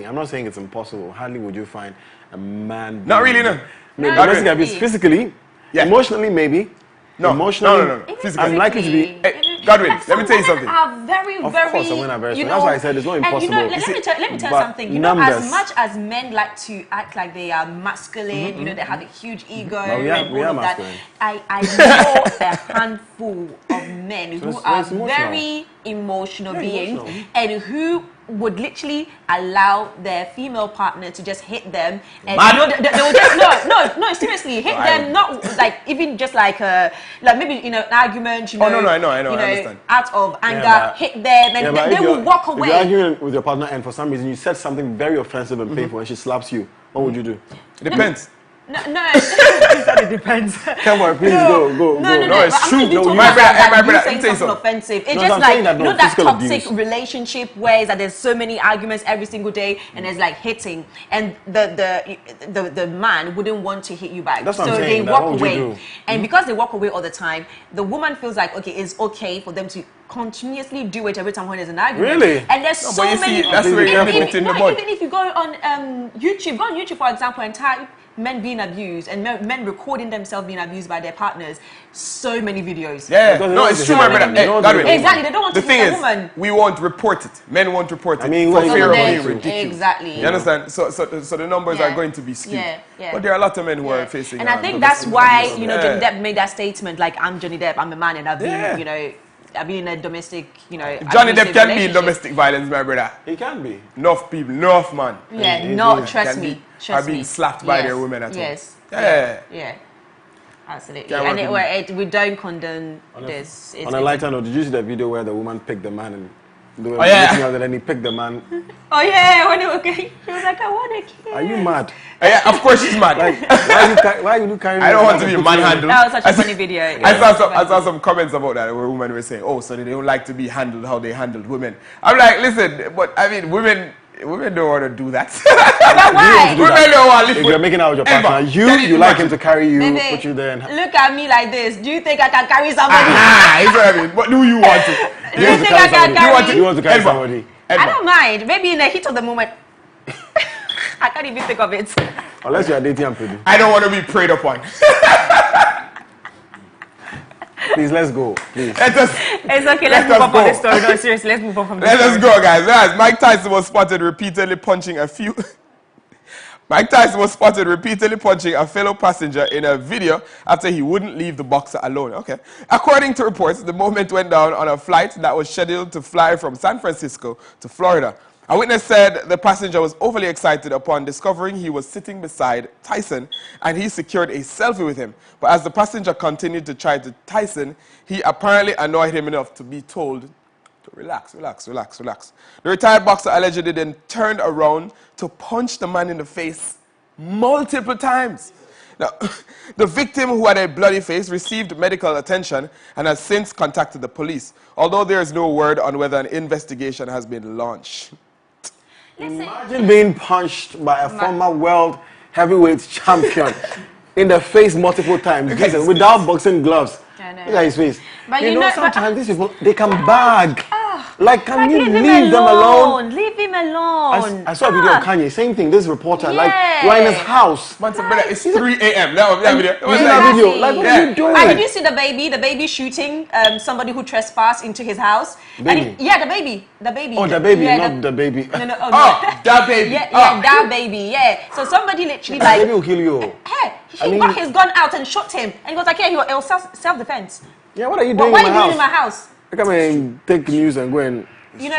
I'm not saying it's impossible. Hardly would you find a man. Not really, no. No, domestic really. abuse, physically, Yeah. emotionally, maybe. No, Emotionally, no. Even Physically. I'm likely to be. Hey, Godwin, But let me tell you some something. women are very, Of very. course, some women are very you strong. know, That's why I said it's not and you know, impossible. let me tell you But something. You know, as numbers. much as men like to act like they are masculine, you know, they have a huge ego. But we are and all of that. masculine. I know a handful of men who it's are emotional. very emotional Very beings emotional. and who would literally allow their female partner to just hit them, and Mad. you know, they will just no seriously hit them, not like even just like maybe you know an argument, you know. Oh, no, I know, you I understand. Out of anger, but- hit them, and but they if will you're- walk If away. you're arguing with your partner and for some reason you said something very offensive and painful and she slaps you, what would you do? It depends. No, it depends. Come on, please go. No, it's but I'm true. not even No, talking my about brother, that my you brother, saying let me tell you something something. offensive. It's No, just I'm like saying that, you no, know that physical toxic abuse. relationship where is that there's so many arguments every single day and there's like hitting, and the man wouldn't want to hit you back, That's what so I'm they saying, that walk what would you away, do? and because they walk away all the time, the woman feels like okay, it's okay for them to continuously do it every time when there's an argument. Really? And there's so but you see, many. that's where you're even putting the ball. if you go on YouTube, for example, and type men being abused and men recording themselves being abused by their partners. So many videos. Yeah, no, it's true, my brother. Exactly, they don't want to see a woman. The thing is, we won't report it. Men won't report it. I mean, for fear of being ridiculous. Exactly. You understand? So the numbers are going to be skewed. But there are a lot of men who are facing. And I think that's why Johnny Depp made that statement. Like, I'm Johnny Depp. I'm a man, and I've been, I've been in a domestic, Johnny Depp can be in domestic violence, my brother. He can be. Enough people, enough man. Yeah, trust me. Are being slapped by their women at home. Yes. Yeah. Absolutely. And we don't condone this. On a lighter note, did you see the video where the woman picked the man and they were and then he picked the man? Oh yeah, when he was like, I want a kid. Are you mad? Yeah, of course she's mad. Like, why are you carrying? I don't want to be manhandled. That was such a funny video. I saw some comments about that where women were saying, "Oh, so they don't like to be handled how they handled women." I'm like, listen, but I mean, women don't want to do that. But why? Women don't want to live. If you're making out with your partner, you like him to carry you, put you there. And look at me like this. Do you think I can carry somebody? That's what I mean. What do you want to? Do you think I can carry? You want to carry somebody? I don't mind. Maybe in the heat of the moment. I can't even think of it. Unless you are dating and pretty. I don't want to be preyed upon. Please, let's go. Please. It's okay. Let's move on from this story. No, seriously, let's move on from this story. Let us go, guys. Mike Tyson was spotted repeatedly punching a fellow passenger in a video after he wouldn't leave the boxer alone. Okay. According to reports, the moment went down on a flight that was scheduled to fly from San Francisco to Florida. A witness said the passenger was overly excited upon discovering he was sitting beside Tyson and he secured a selfie with him. But as the passenger continued to try to Tyson, he apparently annoyed him enough to be told to relax. The retired boxer allegedly then turned around to punch the man in the face multiple times. Now, the victim, who had a bloody face, received medical attention and has since contacted the police, although there is no word on whether an investigation has been launched. Imagine being punched by a former world heavyweight champion in the face multiple times without boxing gloves. Look at his face. But sometimes these people, they can bag. Like, can you leave them alone? Leave him alone. I saw a video of Kanye. Same thing. This reporter, like, we're in his house. It's 3 a.m. That video. Like, what are you doing? Did you see the baby? The baby shooting somebody who trespassed into his house. Baby. The baby. The baby. Oh, the baby, not the baby. No. That baby. That baby. Yeah. So somebody literally the baby will kill you. Hey, he's gone out and shot him, and he was like, "Yeah, it was self-defense." Yeah, what are you doing? What are you doing in my house? Come and take news and go and.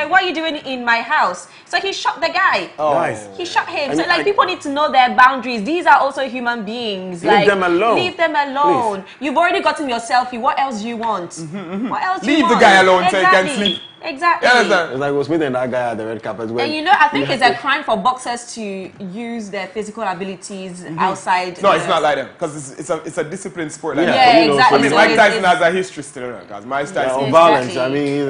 What are you doing in my house? So he shot the guy. Oh. Nice. He shot him. People need to know their boundaries. These are also human beings. Leave them alone. Leave them alone. Please. You've already gotten your selfie. What else do you want? What else do you want? Leave the guy alone so he can sleep. Exactly. It's like Will Smith and that guy at the red carpet. And I think it's a crime for boxers to use their physical abilities outside. No, it's not like that because it's a disciplined sport. Like that. Exactly. I mean, Mike Tyson has a history still, because Mike Tyson violence. I mean,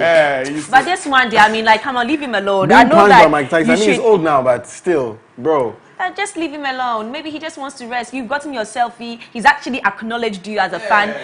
but this one day, come on, leave him alone. I know that Mike Tyson. He's old now, but still, bro. Just leave him alone. Maybe he just wants to rest. You've gotten your selfie. He's actually acknowledged you as a fan.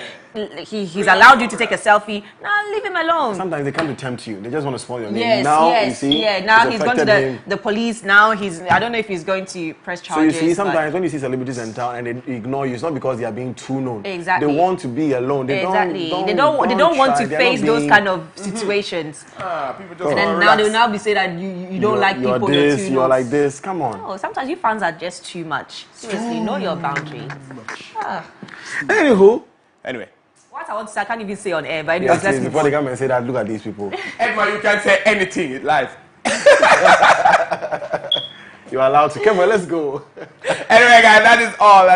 He's allowed you to take a selfie. Now leave him alone. Sometimes they come to tempt you. They just want to spoil your name. Yes, now, you see, now he's gone to the police. Now I don't know if he's going to press charges. So you see, sometimes when you see celebrities in town and they ignore you, it's not because they are being too known. Exactly. They want to be alone. They don't want to face those kind of situations. People just and then they will now be saying that you don't like people. You're this. You're like this. Come on. No, sometimes you fans are just too much. Seriously, know your boundary. Anyway. What I want to say, I can't even say on air, but anyways, let's before they come and say that, look at these people. Edward, you can't say anything in life. You're allowed to. Come on, let's go. Anyway, guys, that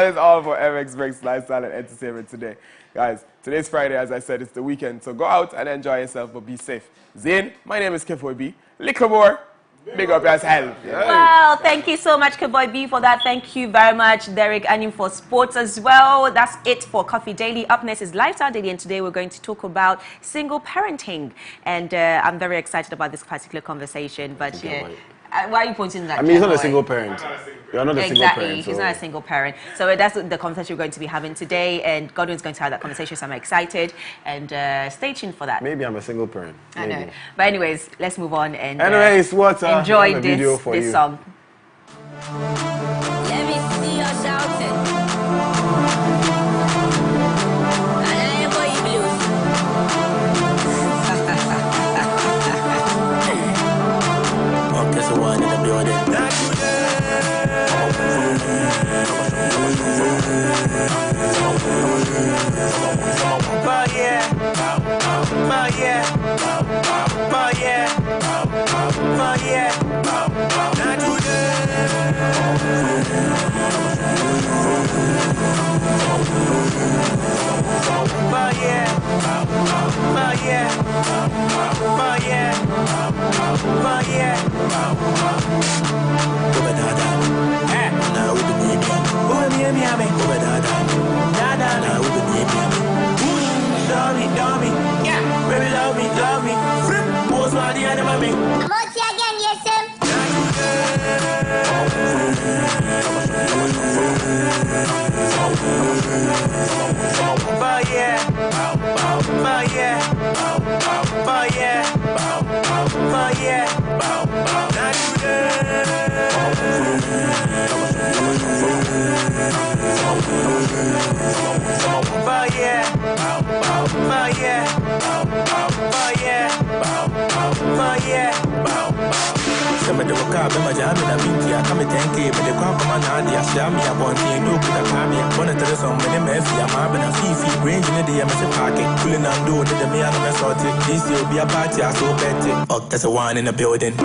is all for MX Breaks Lifestyle and Entertainment today. Guys, today's Friday, as I said, it's the weekend, so go out and enjoy yourself, but be safe. Zain, my name is Kefoy B. Little more. Big up yourself. Well, thank you so much, Kaboy B, for that. Thank you very much, Derek Anim, for sports as well. That's it for Coffee Daily. Up next is Lifestyle Daily, and today we're going to talk about single parenting. And I'm very excited about this particular conversation. But why are you pointing that? I mean, he's not a single parent. You're not a single parent. Exactly, he's not a single parent. So that's the conversation we're going to be having today, and Godwin's going to have that conversation, so I'm excited, and stay tuned for that. Maybe I'm a single parent. I know. But anyways, let's move on and enjoy this song. Let me see your Okay, so one in the building. Somebody will come and my jam in a meeting. I come and thank you, but the crowd from an idea. Sham me, I want to do with a cammy. I want to tell some many messy. I'm having a fifi, range in the MS pocket. Cooling and doing the me and I'm sorted. This will be a party, I so bet it. Oh, there's a one in the building.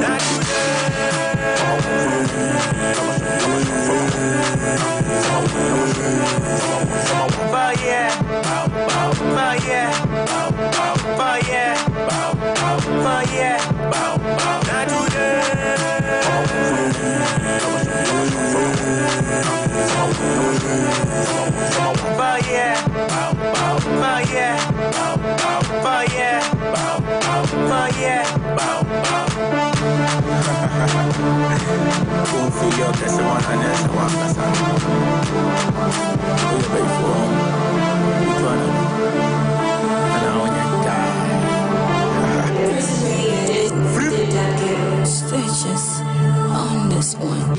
That's the one and that's the one that's Stitches on this one.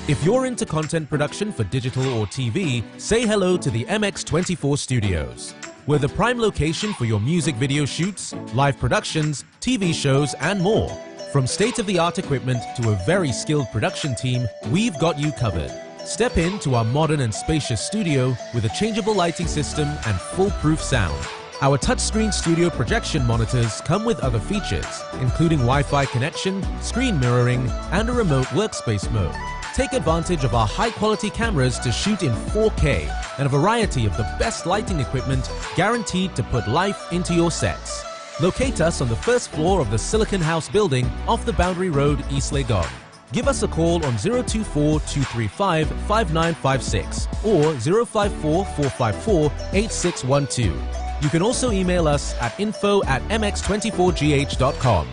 If you're into content production for digital or TV, say hello to the MX24 Studios. We're the prime location for your music video shoots, live productions, TV shows, and more. From state-of-the-art equipment to a very skilled production team, we've got you covered. Step into our modern and spacious studio with a changeable lighting system and foolproof sound. Our touchscreen studio projection monitors come with other features, including Wi-Fi connection, screen mirroring, and a remote workspace mode. Take advantage of our high-quality cameras to shoot in 4K and a variety of the best lighting equipment guaranteed to put life into your sets. Locate us on the first floor of the Silicon House building off the Boundary Road, East Legon. Give us a call on 024-235-5956 or 054-454-8612. You can also email us at info@mx24gh.com.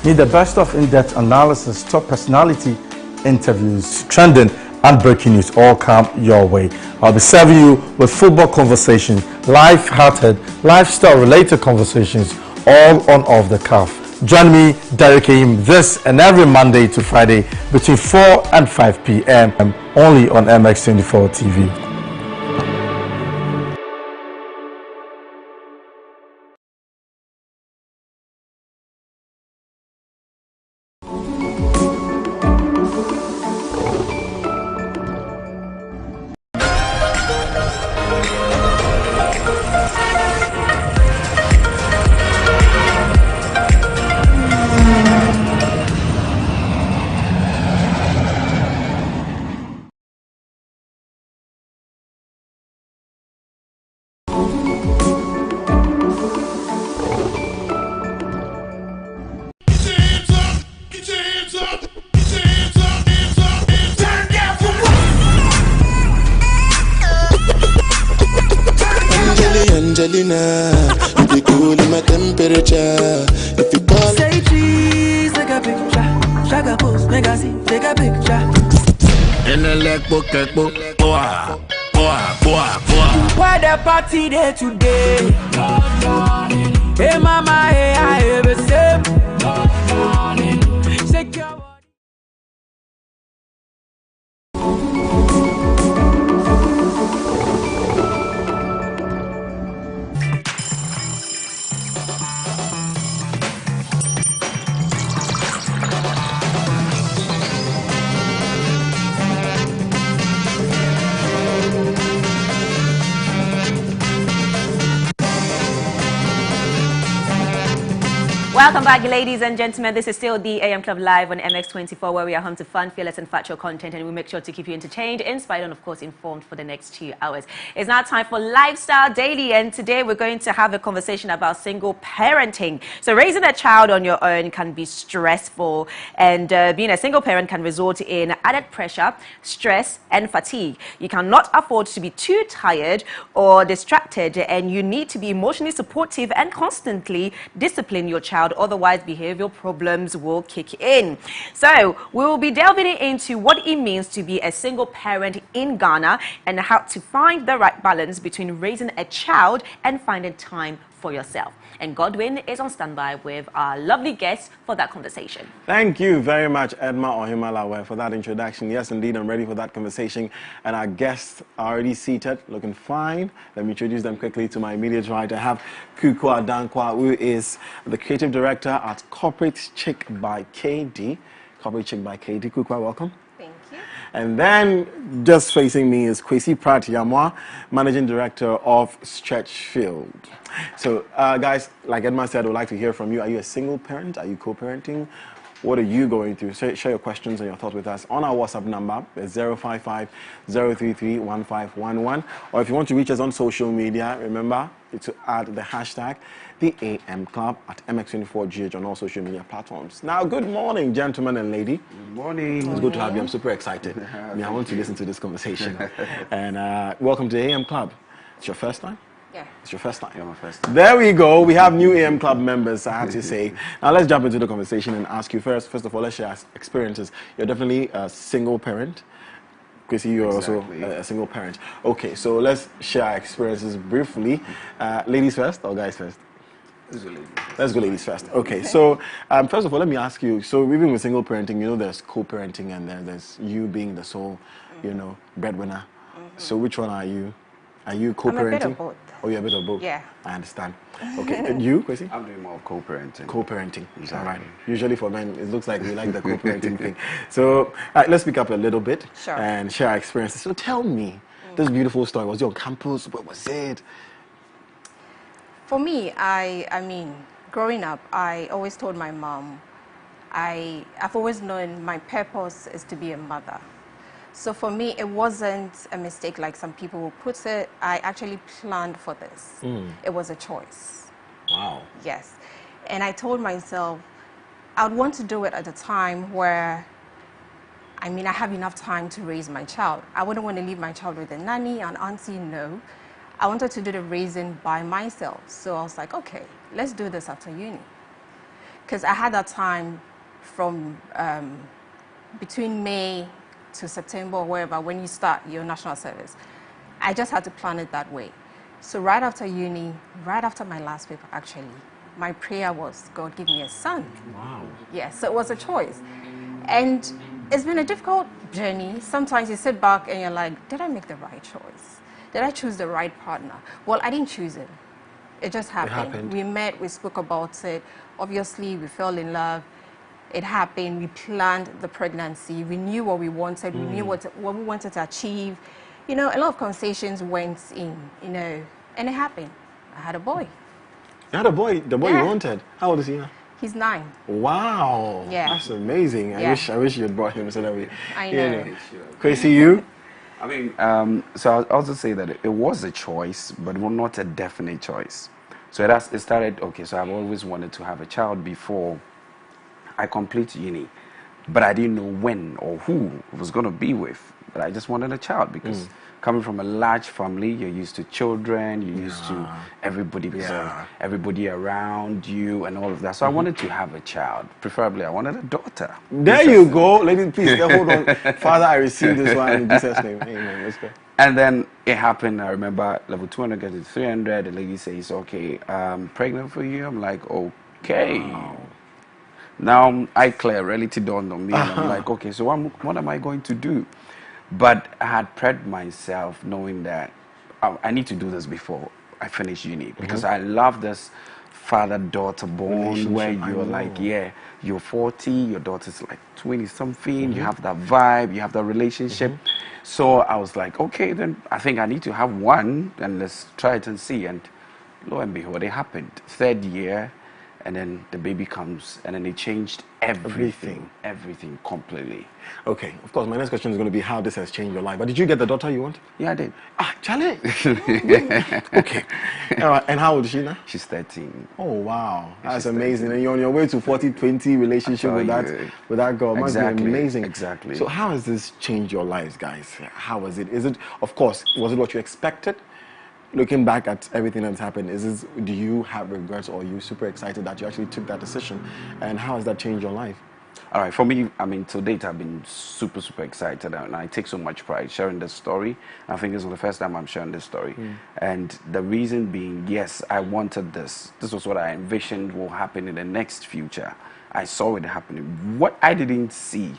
Need the best of in-depth analysis, top personality interviews, trending and breaking news all come your way. I'll be serving you with football conversations, life-hearted, lifestyle-related conversations, all on Off the Cuff. Join me, Derek Aim, this and every Monday to Friday between 4 and 5 p.m. only on MX24 TV. original. You be cool in my temperature. If you call Say cheese, take a picture. Shaka post, make I see, take a picture. in the leg book, boa, boa, boa, boa. Why the party there today? Hey mama, hey I ever say. Secure. Welcome back, ladies and gentlemen. This is still the AM Club Live on MX24, where we are home to fun, fearless, and factual content, and we make sure to keep you entertained, inspired, and of course informed for the next 2 hours. It's now time for Lifestyle Daily, and today we're going to have a conversation about single parenting. So raising a child on your own can be stressful, and being a single parent can result in added pressure, stress, and fatigue. You cannot afford to be too tired or distracted, and you need to be emotionally supportive and constantly discipline your child. Otherwise, behavioral problems will kick in. So we will be delving into what it means to be a single parent in Ghana and how to find the right balance between raising a child and finding time for yourself. And Godwin is on standby with our lovely guest for that conversation. Thank you very much, Edma Ohimalawe, for that introduction. Yes, indeed, I'm ready for that conversation. And our guests are already seated, looking fine. Let me introduce them quickly. To my immediate right, I have Kukwa Dankwa, who is the creative director at Corporate Chick by KD. Corporate Chick by KD. Kukwa, welcome. Thank you. And then just facing me is Kwesi Pratt Yamwa, Managing Director of Stretchfield. So, guys, like Edma said, I would like to hear from you. Are you a single parent? Are you co-parenting? What are you going through? Share your questions and your thoughts with us on our WhatsApp number. It's 055-033-1511. Or if you want to reach us on social media, remember to add the hashtag the AM Club at MX24GH on all social media platforms. Now, good morning, gentlemen and lady. Good morning. It's good to have you. I'm super excited. I want to listen to this conversation. And welcome to the AM Club. It's your first time? Yeah. It's your first time? Yeah, my first time. There we go. We have new AM Club members, I have to say. Now, let's jump into the conversation and ask you first of all, let's share experiences. You're definitely a single parent. Kwesi, you're also a single parent. Okay, so let's share our experiences briefly. Ladies first or guys first? Let's go ladies first. Okay, so first of all, let me ask you, so even with single parenting, you know there's co-parenting and there's you being the sole, breadwinner. So which one are you? Are you co-parenting? I'm a bit of both. Oh, you're a bit of both? Yeah. I understand. Okay, and you, Kwesi? I'm doing more of co-parenting. Co-parenting, exactly. All right. Usually for men, it looks like we like the co-parenting thing. So let's speak up a little bit and share our experiences. So tell me, this beautiful story, was you on campus? What was it? For me, I mean, growing up, I always told my mom, I've always known my purpose is to be a mother. So for me, it wasn't a mistake like some people will put it. I actually planned for this. It was a choice. Wow. Yes. And I told myself, I would want to do it at a time where, I mean, I have enough time to raise my child. I wouldn't want to leave my child with a nanny, an auntie, no. I wanted to do the raising by myself. So I was like, okay, let's do this after uni. Because I had that time from between May to September or wherever, when you start your national service. I just had to plan it that way. So right after uni, right after my last paper actually, my prayer was, God, give me a son. Wow. Yes, so it was a choice. And it's been a difficult journey. Sometimes you sit back and you're like, did I make the right choice? Did I choose the right partner? Well, I didn't choose it. It just happened. We met, we spoke about it. Obviously, we fell in love. It happened. We planned the pregnancy. We knew what we wanted. We knew what we wanted to achieve. You know, a lot of conversations went in, and it happened. I had a boy. You had a boy? The boy you wanted? How old is he now? He's 9. Wow. Yeah. That's amazing. Yeah. I wish you had brought him so that we... I know. Kwesi, you? I mean, so I'll also say that it was a choice, but not a definite choice. So it started, okay, so I've always wanted to have a child before I complete uni, but I didn't know when or who I was going to be with. But I just wanted a child because coming from a large family, you're used to children, you're used to everybody, because of everybody around you and all of that. So I wanted to have a child. Preferably, I wanted a daughter. There you go. Ladies, please, hold on. Father, I received this one in Jesus' name. Amen. Let's go. And then it happened. I remember level 200 getting 300. The lady says, okay, I'm pregnant for you. I'm like, okay. Wow. Now, reality dawned on me. And I'm like, okay, so what am I going to do? But I had prepped myself knowing that I need to do this before I finish uni. Because I love this father-daughter bond where you're like, you're 40, your daughter's like 20-something. You have that vibe, you have that relationship. So I was like, okay, then I think I need to have one, and let's try it and see. And lo and behold, it happened. 3rd year, and then the baby comes, and then it changed everything completely. Okay, of course, my next question is going to be how this has changed your life. But did you get the daughter you want? Yeah, I did. Ah, Charlie. Okay. And how old is she now? She's 13. Oh, wow. That's amazing. And you're on your way to 40-20 relationship with that girl. Must be amazing. Exactly. So how has this changed your lives, guys? How is it? Is it, of course, was it what you expected? Looking back at everything that's happened, do you have regrets, or are you super excited that you actually took that decision? And how has that changed your life? All right, for me, I mean, to date, I've been super, super excited, and I take so much pride sharing this story. I think this is the first time I'm sharing this story. And the reason being, yes, I wanted this. This was what I envisioned will happen in the next future. I saw it happening. What I didn't see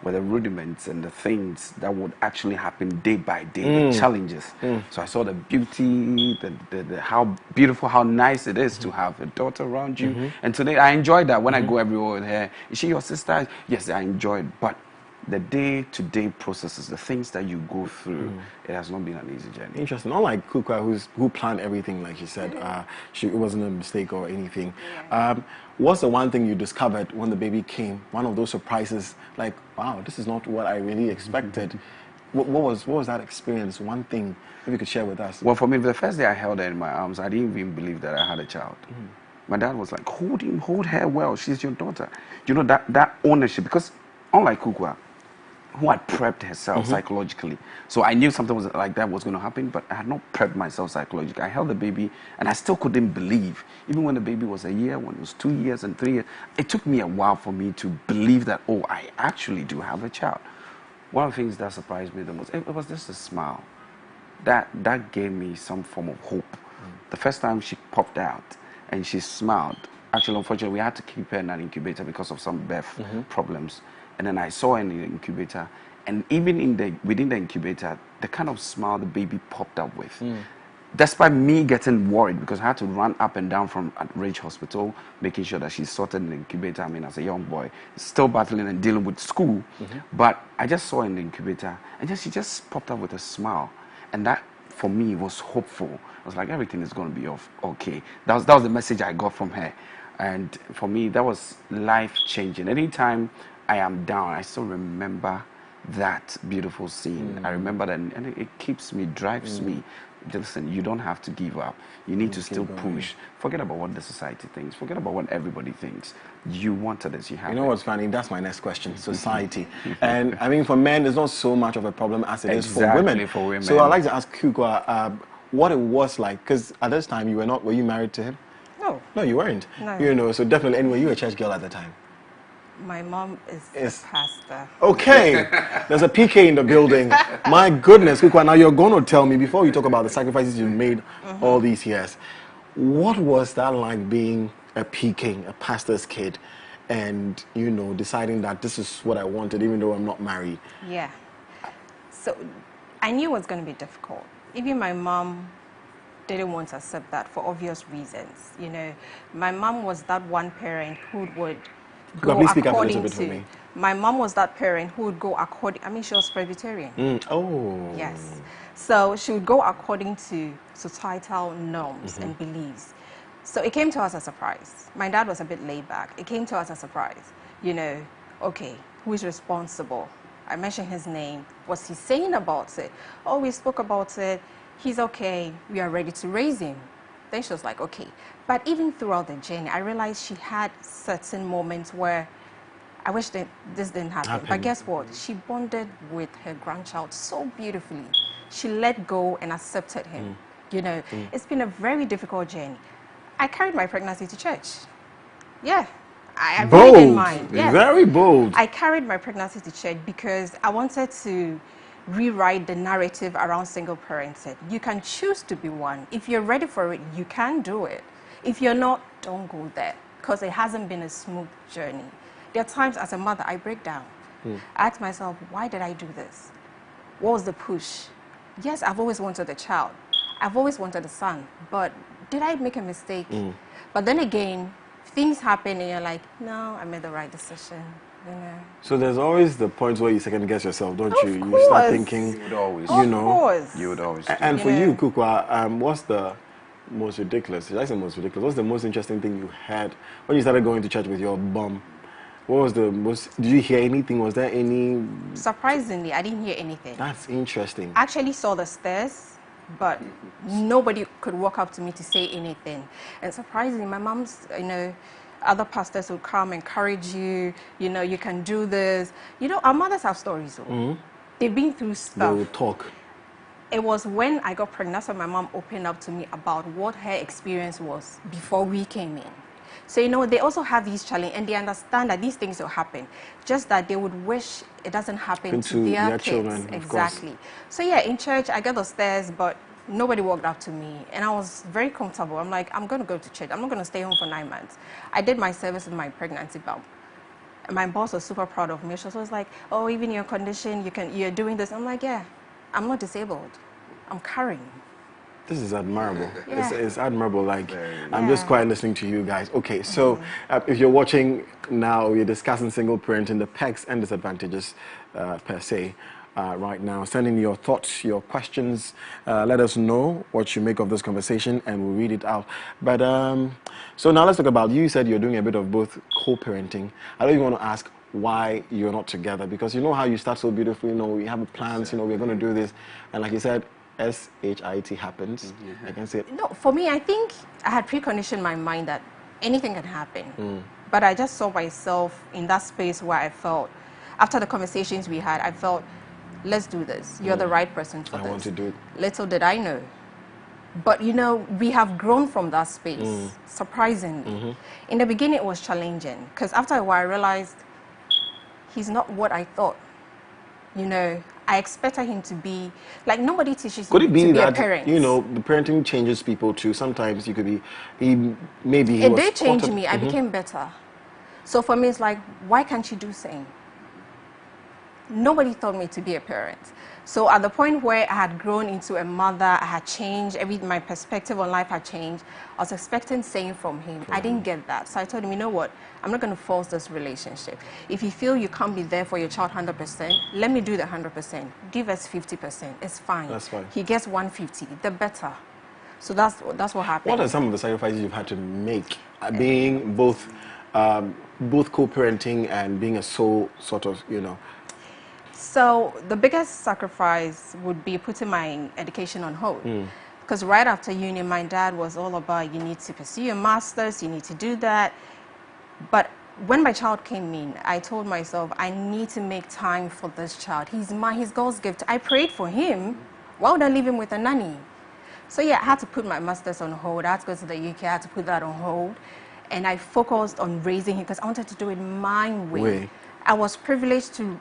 were the rudiments and the things that would actually happen day by day, the challenges. So I saw the beauty, the how beautiful, how nice it is to have a daughter around you. And today I enjoy that. When I go everywhere with her, is she your sister? Yes, I enjoy it. But the day-to-day processes, the things that you go through, it has not been an easy journey. Interesting. Unlike Kukwa, who planned everything, like she said, it wasn't a mistake or anything. What's the one thing you discovered when the baby came? One of those surprises, like, wow, this is not what I really expected. What was that experience? One thing, if you could share with us. Well, for me, the first day I held her in my arms, I didn't even believe that I had a child. My dad was like, hold her well. She's your daughter. You know, that ownership, because unlike Kukwa, who had prepped herself psychologically. So I knew something was like that was going to happen, but I had not prepped myself psychologically. I held the baby, and I still couldn't believe. Even when the baby was a year, when it was 2 years and 3 years, it took me a while for me to believe that, oh, I actually do have a child. One of the things that surprised me the most, it was just a smile. That gave me some form of hope. The first time she popped out and she smiled, actually, unfortunately, we had to keep her in an incubator because of some birth problems. And then I saw her in the incubator, and even within the incubator, the kind of smile the baby popped up with. Despite me getting worried, because I had to run up and down from Ridge Hospital, making sure that she's sorted in the incubator. I mean, as a young boy, still battling and dealing with school. But I just saw her in the incubator, and she just popped up with a smile. And that, for me, was hopeful. I was like, everything is going to be okay. That was the message I got from her. And for me, that was life-changing. Anytime I am down, I still remember that beautiful scene. I remember that, and it keeps me, drives me. Listen, you don't have to give up. You need to still push. Forget about what the society thinks. Forget about what everybody thinks. You wanted this, you have it. You know what's funny? That's my next question. Society. And I mean, for men, it's not so much of a problem as it is for women. For women. So I'd like to ask Kukwa what it was like, because at this time were you married to him? No. No, you weren't. No. You know, so definitely, anyway, you were a church girl at the time. My mom is a pastor. Okay, there's a PK in the building. My goodness, Kukwa, now you're going to tell me, before you talk about the sacrifices you made all these years, what was that like being a PK, a pastor's kid, and, you know, deciding that this is what I wanted, even though I'm not married? Yeah. So I knew it was going to be difficult. Even my mom didn't want to accept that for obvious reasons. You know, my mom was that one parent who would go according to. My mom was that parent who would go according. I mean, she was Presbyterian. Oh. Yes. So she would go according to societal norms and beliefs. So it came to us as a surprise. My dad was a bit laid back. It came to us as a surprise. You know, okay, who is responsible? I mentioned his name. What's he saying about it? Oh, we spoke about it. He's okay. We are ready to raise him. Then she was like, okay. But even throughout the journey, I realized she had certain moments where I wish that this didn't happen. But guess what? She bonded with her grandchild so beautifully. she let go and accepted him. You know, it's been a very difficult journey. I carried my pregnancy to church. Yeah. I really didn't mind. Yes. Very bold. I carried my pregnancy to church because I wanted to rewrite the narrative around single parenting. You can choose to be one. If you're ready for it, you can do it. If you're not, don't go there, because it hasn't been a smooth journey. There are times as a mother I break down. I ask myself, why did I do this? What was the push? Yes, I've always wanted a child. I've always wanted a son, but did I make a mistake? But then again, things happen and you're like, no, I made the right decision. You know. So there's always the points where you second guess yourself, don't you? Of You start course. thinking, You would always. you know. Of course. You would always. And for you, Kukwa, what's the most ridiculous? Did I say most ridiculous? What's the most interesting thing you had when you started going to church with your bum? What was the most? Did you hear anything? Was there any? Surprisingly, I didn't hear anything. That's interesting. I actually saw the stairs, but nobody could walk up to me to say anything. And surprisingly, my mom's, you know, other pastors will come, encourage you, you know, you can do this. You know, our mothers have stories. They've been through stuff. They will talk. It was when I got pregnant that my mom opened up to me about what her experience was before we came in. So, you know, they also have these challenges and they understand that these things will happen, just that they would wish it doesn't happen to their kids. Children, exactly. So, yeah, in church, I got the stairs, but nobody walked up to me. And I was very comfortable. I'm like, I'm going to go to church. I'm not going to stay home for 9 months. I did my service with my pregnancy bump. My boss was super proud of me. She was like, oh, even your condition, you're doing this. I'm like, yeah, I'm not disabled. I'm carrying. This is admirable. Yeah. It's admirable. Like, I'm just quite listening to you guys. Okay, so if you're watching now, we're discussing single parenting, the perks and disadvantages per se. Right now, send in your thoughts, your questions. Let us know what you make of this conversation, and we'll read it out. But so now let's talk about. You said you're doing a bit of both co-parenting. I don't even want to ask why you're not together, because you know how you start so beautifully. You know, we have plans. You know, we're going to do this, and like you said, SHIT happens. I can say it. No, for me, I think I had preconditioned my mind that anything can happen. But I just saw myself in that space where I felt, after the conversations we had, I felt, let's do this. You're the right person for this. I want to do it. Little did I know. But, you know, we have grown from that space, surprisingly. In the beginning, it was challenging, because after a while, I realized he's not what I thought. You know, I expected him to be, like, nobody teaches you to be a parent. You know, the parenting changes people too. Sometimes you could be, maybe it did change me. I became better. So for me, it's like, why can't you do same? Nobody taught me to be a parent. So at the point where I had grown into a mother, I had changed, my perspective on life had changed, I was expecting same from him. I didn't get that. So I told him, you know what, I'm not going to force this relationship. If you feel you can't be there for your child 100%, let me do the 100%. Give us 50%. It's fine. That's fine. He gets 150, the better. So that's what happened. What are some of the sacrifices you've had to make, being both co-parenting and being a sole sort of, you know? So the biggest sacrifice would be putting my education on hold. Because right after uni, my dad was all about, you need to pursue your master's, you need to do that. But when my child came in, I told myself, I need to make time for this child. He's God's gift. I prayed for him. Why would I leave him with a nanny? So yeah, I had to put my master's on hold. I had to go to the UK, I had to put that on hold. And I focused on raising him because I wanted to do it my way. I was privileged to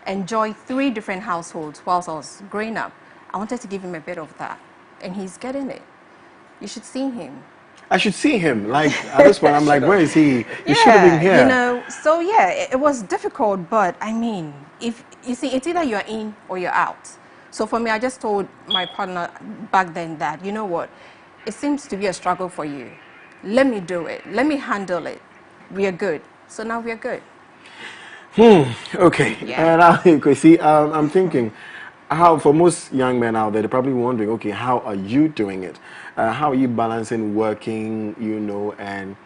enjoy 3 different households whilst I was growing up. I wanted to give him a bit of that, and he's getting it. You should see him. I should see him. Like, at this point, I'm like, where is he? He should have been here. You know, so yeah, it was difficult, but I mean, if you see, it's either you're in or you're out. So for me, I just told my partner back then that, you know what, it seems to be a struggle for you. Let me do it. Let me handle it. We are good. So now we are good. Okay. Yeah. And see, I'm thinking, how for most young men out there, they're probably wondering, okay, how are you doing it? How are you balancing working, you know, and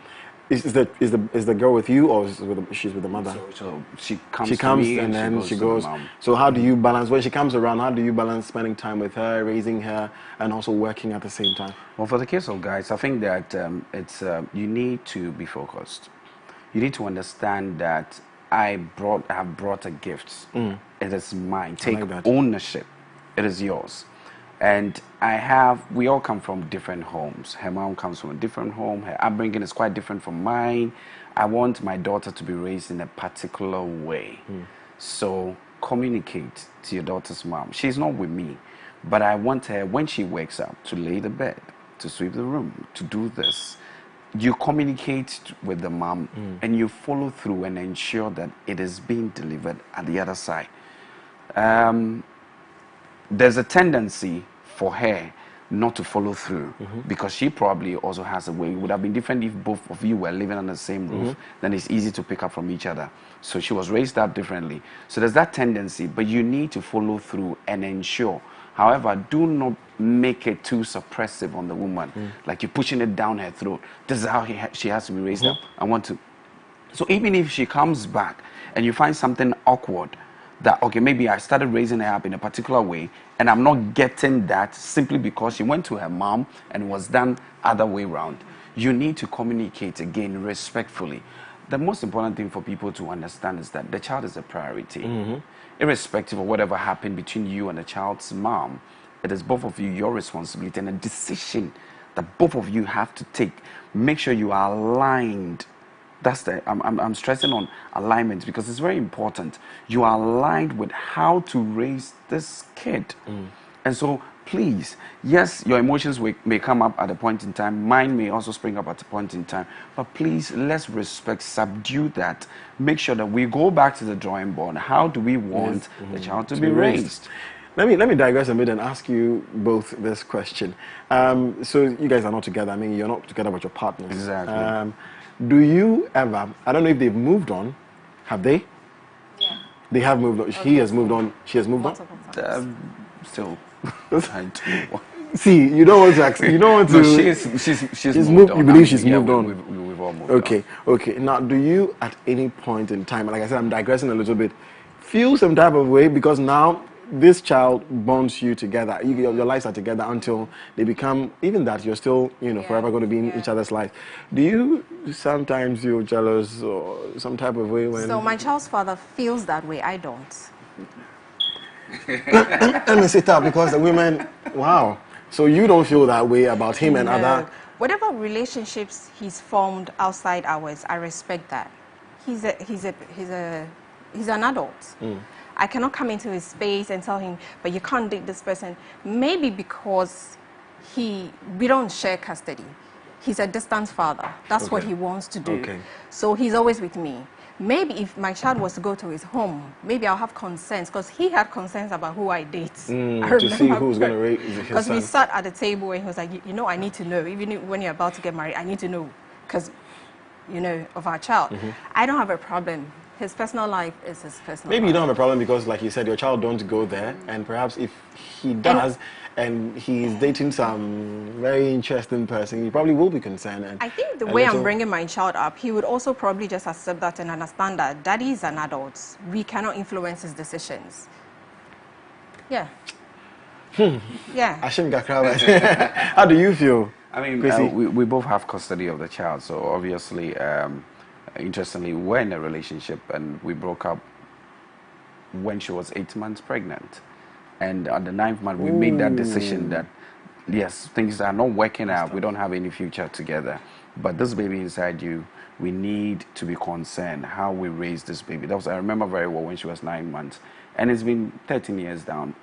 is the girl with you, or she's with the mother? So she comes to me and then she goes. to the mom. So how do you balance when she comes around? How do you balance spending time with her, raising her, and also working at the same time? Well, for the case of guys, I think that you need to be focused. You need to understand that I have brought a gift. It is mine. Take ownership It is yours. And we all come from different homes. Her mom comes from a different home. Her upbringing is quite different from mine. I want my daughter to be raised in a particular way. So communicate to your daughter's mom. She's not with me, but I want her, when she wakes up, to lay the bed, to sweep the room, to do this. You communicate with the mom and you follow through and ensure that it is being delivered at the other side. There's a tendency for her not to follow through because she probably also has a way. It would have been different if both of you were living under the same roof. Then it's easy to pick up from each other. So she was raised up differently. So there's that tendency, but you need to follow through and ensure. However, do not make it too suppressive on the woman, like you're pushing it down her throat. This is how she has to be raised up. I want to. So even if she comes back and you find something awkward, that, okay, maybe I started raising her up in a particular way and I'm not getting that simply because she went to her mom and it was done other way around. You need to communicate again respectfully. The most important thing for people to understand is that the child is a priority. Irrespective of whatever happened between you and the child's mom, it is both of you, your responsibility, and a decision that both of you have to take. Make sure you are aligned. I'm stressing on alignment because it's very important. You are aligned with how to raise this kid. And so please, yes, your emotions may come up at a point in time. Mine may also spring up at a point in time. But please, let's respect, subdue that. Make sure that we go back to the drawing board. How do we want the child to be raised? Let me digress a bit and ask you both this question. So you guys are not together. I mean, you're not together with your partners. Exactly. Do you ever, I don't know if they've moved on. Have they? Yeah. They have moved on. He has moved on. She has moved on? Still. See, you don't want to ask. You don't want to. No, she's moved on. You believe she's moved on? We've all moved on. Okay. Now, do you at any point in time, like I said, I'm digressing a little bit, feel some type of way because now this child bonds you together. Your lives are together until they become, even that, you're still, forever going to be in each other's lives. Do you sometimes feel jealous or some type of way when... So my child's father feels that way. I don't. Let me sit up because the women, wow. So you don't feel that way about him and other... Whatever relationships he's formed outside ours, I respect that. He's an adult. I cannot come into his space and tell him, but you can't date this person. Maybe because we don't share custody. He's a distant father. That's what he wants to do. So he's always with me. Maybe if my child was to go to his home, maybe I'll have concerns because he had concerns about who I date. To see who's going to raise his son. Because we sat at the table and he was like, I need to know. Even when you're about to get married, I need to know because, of our child. I don't have a problem. His personal life is his personal life. Maybe you don't have a problem because, like you said, your child don't go there. And perhaps if he does and he's dating some very interesting person, he probably will be concerned. And I think the way I'm bringing my child up, he would also probably just accept that and understand that daddy is an adult. We cannot influence his decisions. Yeah. Yeah. How do you feel? I mean, we both have custody of the child. So obviously... interestingly, we were in a relationship and we broke up when she was 8 months pregnant. And on the 9th month, we made that decision that, yes, things are not working out. We don't have any future together. But this baby inside you, we need to be concerned how we raise this baby. I remember very well when she was 9 months. And it's been 13 years down.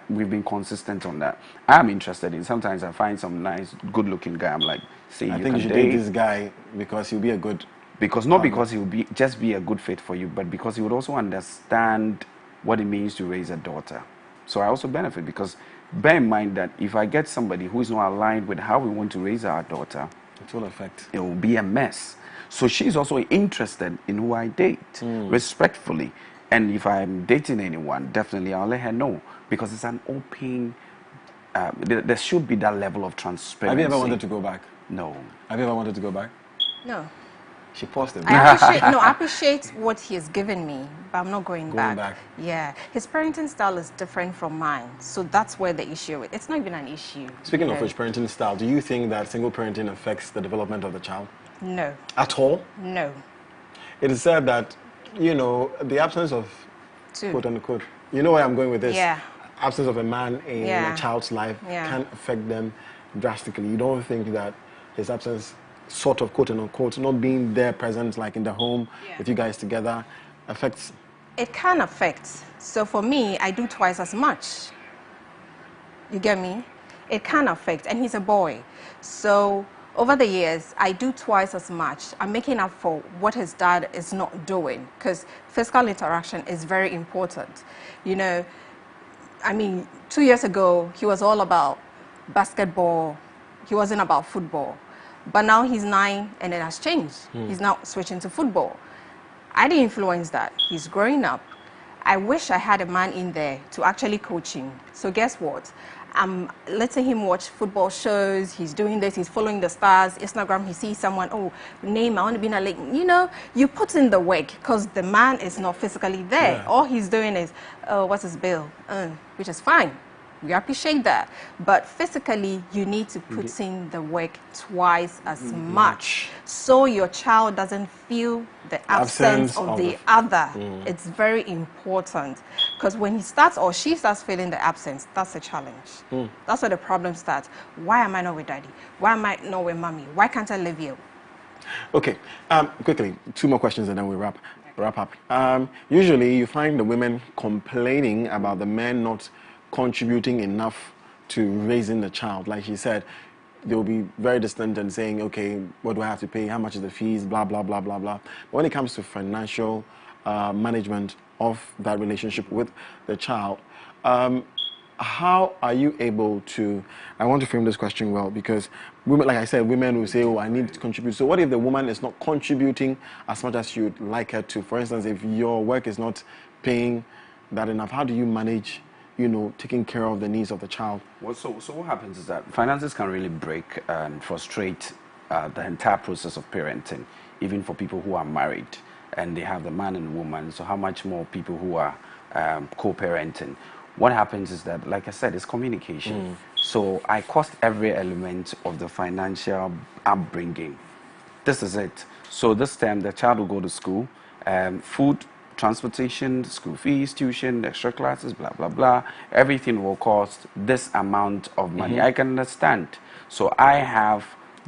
We've been consistent on that. I'm interested in, sometimes I find some nice, good-looking guy. I'm like, see, I think you should date this guy because he'll be a good... Because not because he will just be a good fit for you, but because he would also understand what it means to raise a daughter. So I also benefit because bear in mind that if I get somebody who is not aligned with how we want to raise our daughter, it will affect. It will be a mess. So she's also interested in who I date, respectfully. And if I'm dating anyone, definitely I'll let her know because it's an open. There should be that level of transparency. Have you ever wanted to go back? No. Have you ever wanted to go back? No. She paused it. I appreciate what he has given me, but I'm not going back. Yeah. His parenting style is different from mine. So that's where the issue is. It's not even an issue. Speaking of which, parenting style, do you think that single parenting affects the development of the child? No. At all? No. It is said that, the absence of quote unquote, you know where I'm going with this? Yeah. absence of a man in a child's life can affect them drastically. You don't think that his absence, sort of quote unquote, not being there present like in the home with you guys together, affects? It can affect. So for me, I do twice as much. You get me? It can affect, and he's a boy. So over the years, I do twice as much. I'm making up for what his dad is not doing, because physical interaction is very important. You know, I mean, 2 years ago, he was all about basketball. He wasn't about football. But now he's 9 and it has changed. He's now switching to football. I didn't influence that. He's growing up. I wish I had a man in there to actually coach him. So guess what? I'm letting him watch football shows. He's doing this. He's following the stars. Instagram, he sees someone, oh, name, I want to be in a league. You know, you put in the work because the man is not physically there. Yeah. All he's doing is, oh, what's his bill? Which is fine. We appreciate that. But physically, you need to put in the work twice as much so your child doesn't feel the absence of the other. It's very important because when he starts or she starts feeling the absence, that's a challenge. That's where the problem starts. Why am I not with daddy? Why am I not with mommy? Why can't I live here? Okay, quickly, 2 more questions and then we wrap up. Usually you find the women complaining about the men not contributing enough to raising the child. Like she said, they'll be very distant and saying, okay, what do I have to pay? How much is the fees? Blah, blah, blah, blah, blah. But when it comes to financial management of that relationship with the child, how are you able to, I want to frame this question well, because women, like I said, women will say, oh, I need to contribute. So what if the woman is not contributing as much as you'd like her to? For instance, if your work is not paying that enough, how do you manage, you know, taking care of the needs of the child? Well, so what happens is that finances can really break and frustrate the entire process of parenting, even for people who are married and they have the man and woman. So how much more people who are co-parenting? What happens is that, like I said, it's communication. So I cost every element of the financial upbringing. This is it. So this time the child will go to school, food, transportation, school fees, tuition, extra classes, blah, blah, blah. Everything will cost this amount of money. I can understand. So I have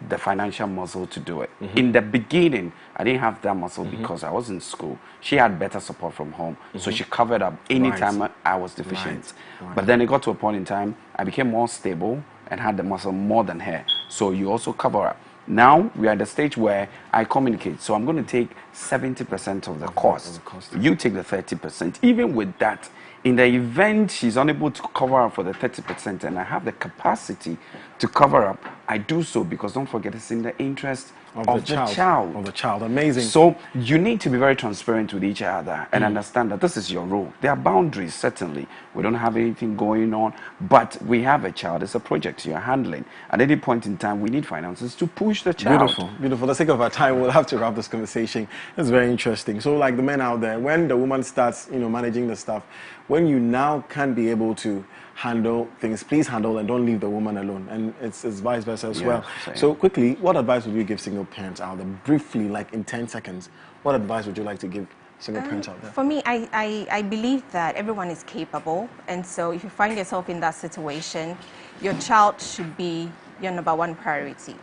the financial muscle to do it. In the beginning, I didn't have that muscle because I was in school. She had better support from home. So she covered up any time I was deficient. But then it got to a point in time, I became more stable and had the muscle more than her. So you also cover up. Now we are at the stage where I communicate. So I'm going to take 70% of the cost. You take the 30%. Even with that, in the event she's unable to cover up for the 30% and I have the capacity to cover up, I do so because don't forget it's in the interest of the child. Of the child. Amazing. So you need to be very transparent with each other and understand that this is your role. There are boundaries, certainly. We don't have anything going on, but we have a child. It's a project you're handling. At any point in time, we need finances to push the child. Beautiful, beautiful. For the sake of our time, we'll have to wrap this conversation. It's very interesting. So like the men out there, when the woman starts, you know, managing the stuff, when you now can be able to handle things, please handle and don't leave the woman alone. And it's vice versa as well. Same. So quickly, what advice would you give single parents out there? Briefly, like in 10 seconds, what advice would you like to give single parents out there? For me, I believe that everyone is capable. And so if you find yourself in that situation, your child should be your #1 priority.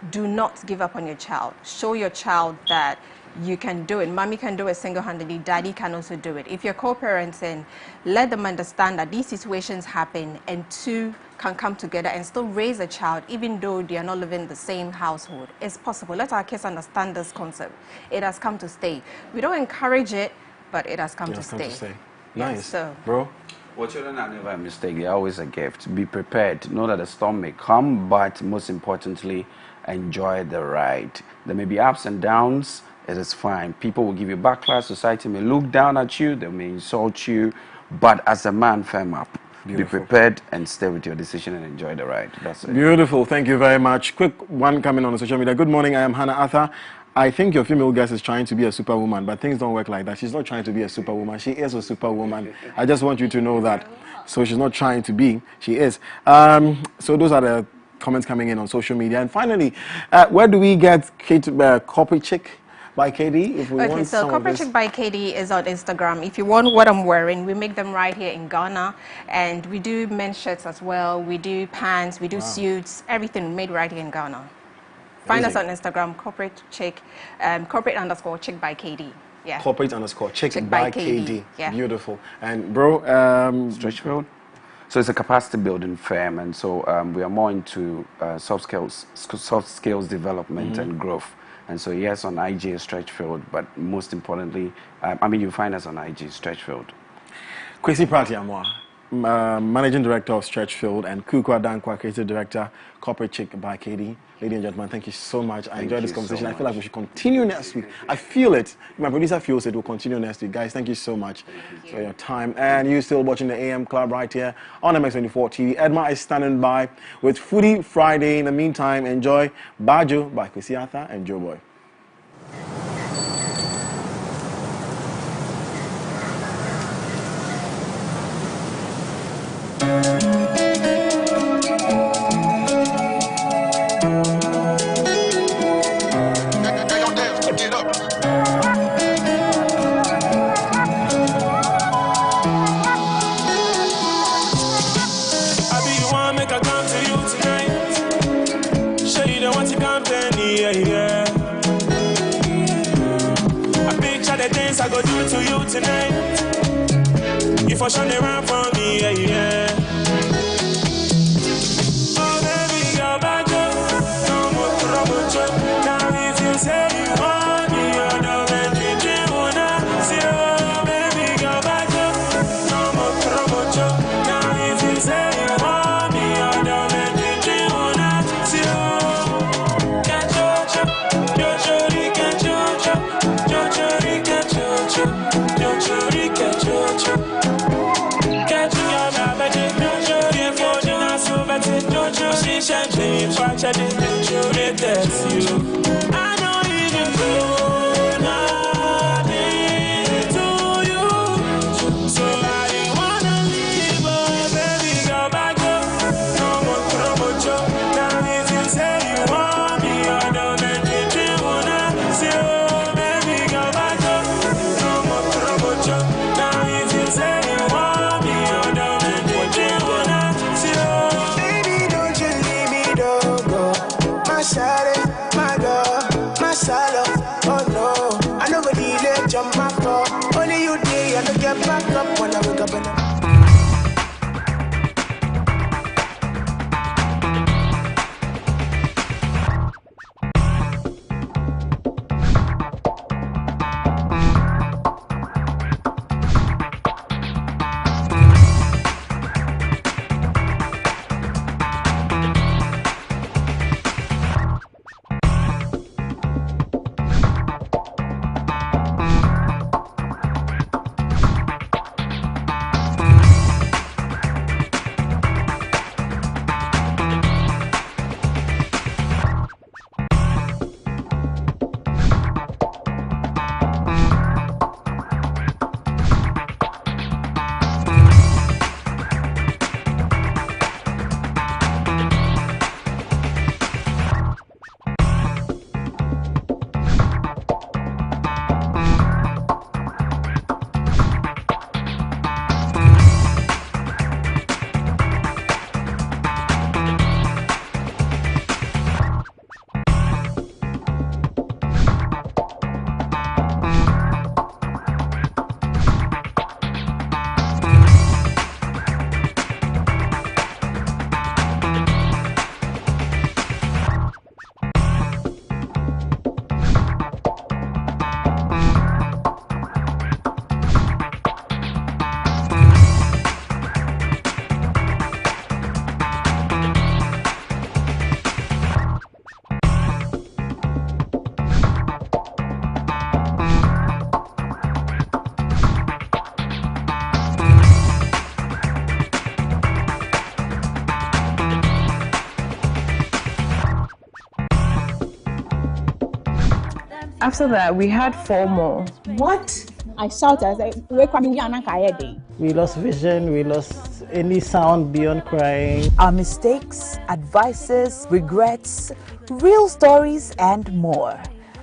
Do not give up on your child. Show your child that you can do it. Mommy can do it single-handedly. Daddy can also do it. If you're co-parenting, let them understand that these situations happen and two can come together and still raise a child even though they are not living in the same household. It's possible. Let our kids understand this concept. It has come to stay. We don't encourage it, but it has come to stay. Nice. Yes, so. Bro? Well, children are never a mistake. They're always a gift. Be prepared. Know that the storm may come, but most importantly, enjoy the ride. There may be ups and downs. It is fine. People will give you backlash. Society may look down at you. They may insult you. But as a man, firm up. Beautiful. Be prepared and stay with your decision and enjoy the ride. That's it. Beautiful. Thank you very much. Quick one coming on the social media. Good morning. I am Hannah Arthur. I think your female guest is trying to be a superwoman, but things don't work like that. She's not trying to be a superwoman. She is a superwoman. I just want you to know that. So she's not trying to be. She is. So those are the comments coming in on social media. And finally, where do we get Kate Copy Chick? by KD if we want Okay, so some Corporate of this? Chic by KD is on Instagram. If you want what I'm wearing, we make them right here in Ghana. And we do men's shirts as well. We do pants, we do suits, everything made right here in Ghana. Find us on Instagram, corporate chic, corporate_chic by KD. Yeah. Corporate_chic by KD. Yeah. Beautiful. And bro, Stretchfield. So it's a capacity building firm, and so we are more into soft skills development and growth. And so yes, on IG is Stretchfield, but most importantly, I mean, you find us on IG Stretchfield. Kwesi Pratiamwa, Managing Director of Stretchfield, and Kukwa Dankwa, Creative Director, Corporate Chic by KD. Ladies and gentlemen, thank you so much. I enjoyed this conversation. I feel like we should continue next week. I feel it. My producer feels it. We'll continue next week. Guys, thank you so much for your time. And you're still watching the AM Club right here on MX24 TV. Edma is standing by with Foodie Friday. In the meantime, enjoy Bajo by Kwesi Arthur and Joe Boy. I go do to you tonight. You for sure around for me, yeah, yeah. Oh baby, you're back up. No more trouble. Now if you say you want me, you're the man you wanna see. Oh baby, you're back up. No more trouble. Now if you say you want me, you're the man you wanna see. Catch your chori, catch your chori, catch your chori, catch your chori. Catch your baby, don't you get for the nasu, but don't you see champagne, watch it, don't you let us you. I know even though nothing to you, so I wanna leave, but baby, go back up. No more trouble, now if you say you want me, I don't make it you wanna see. Oh baby, go back up. No more trouble, now if you say you want me, I don't make it you wanna see. Oh baby, don't you leave me, don't go. My shawty, my girl, my solo. Oh no, I know go delay jump my car. Only you day, I don't get back up when I wake up in the After that, we had 4 more. What? I shouted, I said, we lost vision, we lost any sound beyond crying. Our mistakes, advices, regrets, real stories, and more.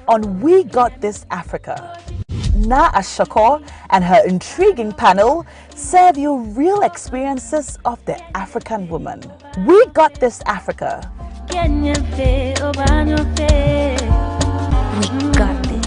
on We Got This Africa. Na Ashako and her intriguing panel serve you real experiences of the African woman. We Got This Africa. We got this.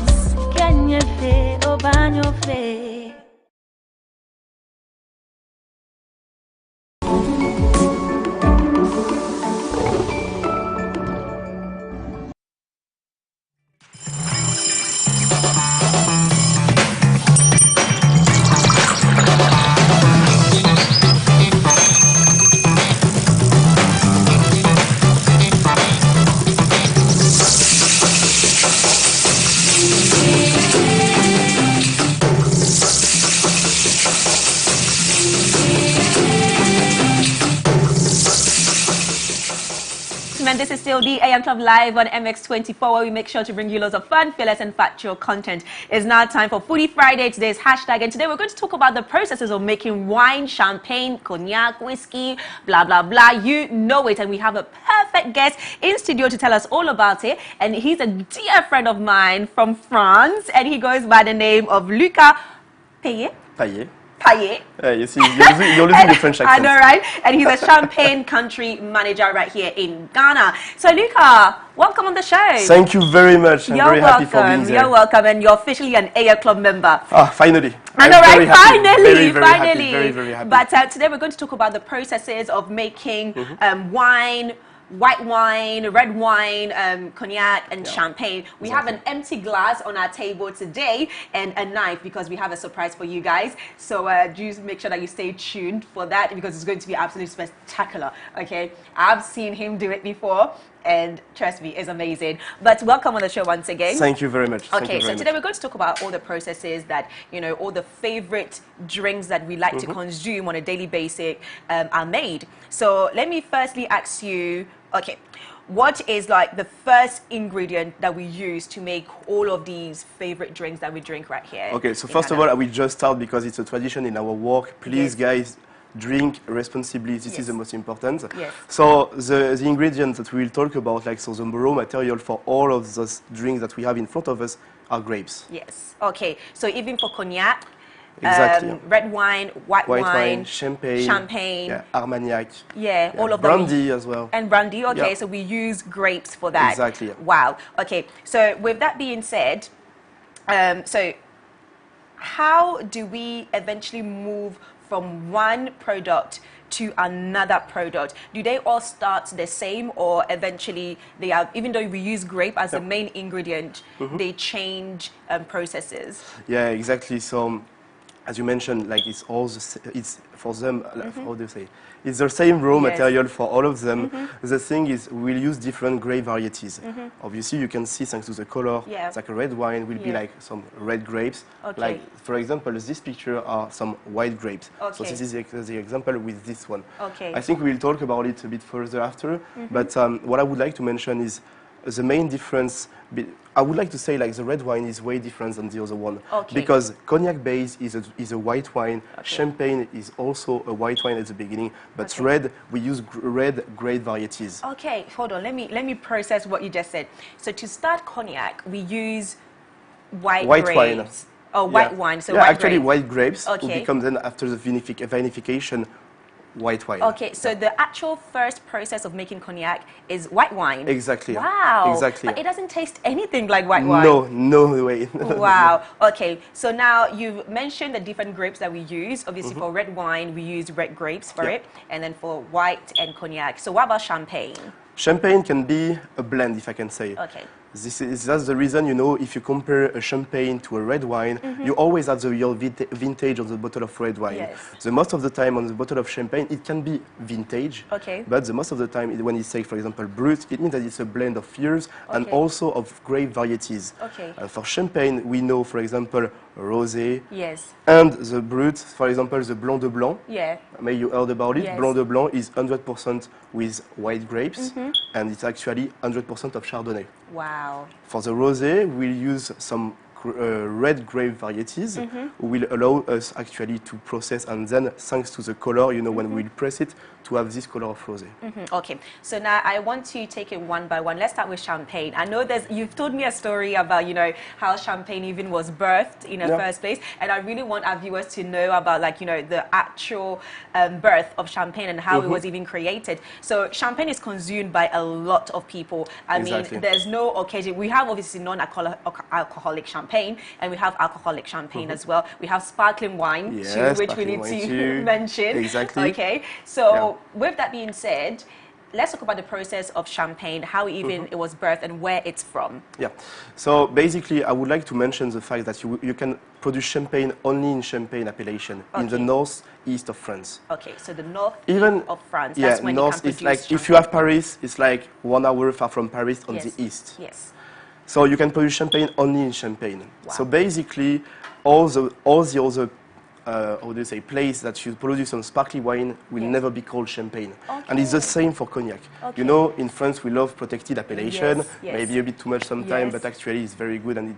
This is still the AM Club live on MX24, where we make sure to bring you loads of fun, fearless and factual content. It's now time for Foodie Friday. Today's hashtag, and today we're going to talk about the processes of making wine, champagne, cognac, whiskey, blah, blah, blah. You know it. And we have a perfect guest in studio to tell us all about it. And he's a dear friend of mine from France, and he goes by the name of Lucas Payet. Payet. You see, you're losing the French accent. I know, right? And he's a champagne country manager right here in Ghana. So, Lucas, welcome on the show. Thank you very much. I'm very happy for being here. You're welcome, and you're officially an AM Club member. Ah, finally. I know, right? Finally. Finally. Very happy. But today we're going to talk about the processes of making wine, white wine, red wine, cognac, and champagne. We have an empty glass on our table today and a knife because we have a surprise for you guys. So just make sure that you stay tuned for that because it's going to be absolutely spectacular. Okay, I've seen him do it before. And trust me, it's amazing. But welcome on the show once again. Thank you very much. Okay, so today we're going to talk about all the processes that, all the favorite drinks that we like to consume on a daily basis are made. So let me firstly ask you, okay, what is like the first ingredient that we use to make all of these favorite drinks that we drink right here? Okay, so first of all, I will just start because it's a tradition in our work. Please, guys, drink responsibly. This is the most important. Yes. So the ingredients that we will talk about, like so the raw material for all of those drinks that we have in front of us are grapes. Yes. Okay. So even for cognac, exactly. Red wine, white wine, champagne, yeah, Armagnac, all of brandy as well. And brandy. Okay. So we use grapes for that. Exactly. Yeah. Wow. Okay. So with that being said, so how do we eventually move from one product to another product? Do they all start the same, or eventually they are, even though we use grape as the main ingredient, they change processes? Yeah, exactly. So as you mentioned, like it's for them, how do you say? It's the same raw material for all of them. The thing is, we'll use different grape varieties. Obviously, you can see, thanks to the color, it's like a red wine will be like some red grapes. Like, for example, this picture are some white grapes. So this is the example with this one. I think we'll talk about it a bit further after. But what I would like to mention is the main difference. I would like to say like the red wine is way different than the other one because cognac base is a white wine. Champagne is also a white wine at the beginning, but red we use red grape varieties. Okay, hold on. Let me process what you just said. So to start cognac, we use white grapes. Wine. Oh, white wine. So actually white grapes will become then after the vinification. White wine. Okay, so the actual first process of making cognac is white wine. Exactly. Wow. Exactly. But it doesn't taste anything like white wine. No way. Wow. Okay, so now you've mentioned the different grapes that we use. Obviously, for red wine, we use red grapes for it, and then for white and cognac. So what about champagne? Champagne can be a blend, if I can say. Okay. That's the reason, if you compare a champagne to a red wine, you always have the real vintage of the bottle of red wine. The most of the time on the bottle of champagne, it can be vintage, but the most of the time when you say, for example, brut, it means that it's a blend of years and also of grape varieties. And for champagne, we know, for example, rosé, and the brut, for example, the blanc de blanc. Maybe you heard about it. Blanc de blanc is 100% with white grapes, and it's actually 100% of Chardonnay. Wow. For the rosé, we'll use some red grape varieties will allow us actually to process, and then thanks to the color, you know, when we press it, to have this color of rosé. Okay, so now I want to take it one by one. Let's start with champagne. I know you've told me a story about, you know, how champagne even was birthed in the first place, and I really want our viewers to know about, like, you know, the actual birth of champagne and how it was even created. So champagne is consumed by a lot of people. I mean, there's no occasion. We have obviously non-alcoholic champagne, and we have alcoholic champagne as well. We have sparkling wine too, which we need to mention. Exactly. Okay, so with that being said, let's talk about the process of champagne, how even it was birthed and where it's from. Yeah, so basically I would like to mention the fact that you can produce champagne only in Champagne appellation, in the northeast of France. Okay, so the northeast of France, that's when you can produce it's like champagne. if you have Paris, it's like 1 hour far from Paris on the east. Yes. So you can produce champagne only in Champagne. So basically all the other how do you say, place that you produce on sparkling wine will never be called champagne. And it's the same for cognac. You know, in France we love protected appellation, maybe a bit too much sometimes, but actually it's very good. And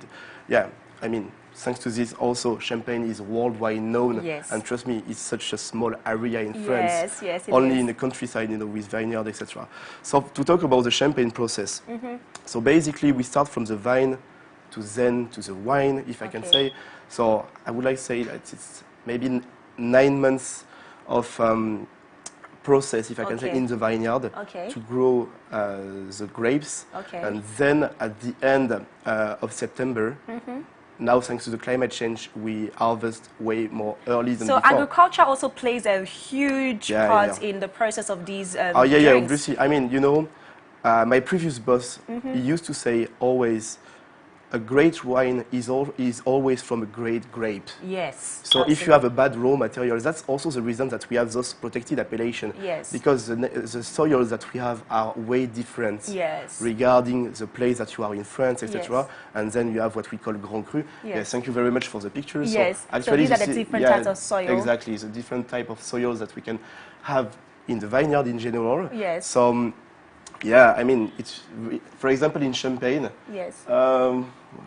I mean, thanks to this also, champagne is worldwide known. And trust me, it's such a small area in France, only in the countryside, you know, with vineyard, etc. So to talk about the champagne process, so basically we start from the vine to the wine, if I can say. So I would like to say that it's maybe 9 months of process, if I can say, in the vineyard to grow the grapes. And then at the end of September, now thanks to the climate change, we harvest way more early than before. So agriculture also plays a huge part in the process of these drinks. Obviously. I mean, you know, my previous boss, he used to say always, a great wine is always from a great grape. Yes. So if you have a bad raw material, that's also the reason that we have those protected appellation. Yes. Because the soils that we have are way different regarding the place that you are in France, etc. And then you have what we call Grand Cru. Yes. Thank you very much for the pictures. Yes. So actually, these are the different types of soil. Exactly. The different type of soils that we can have in the vineyard in general. Yes. So, yeah, I mean, it's, for example, in Champagne. Yes.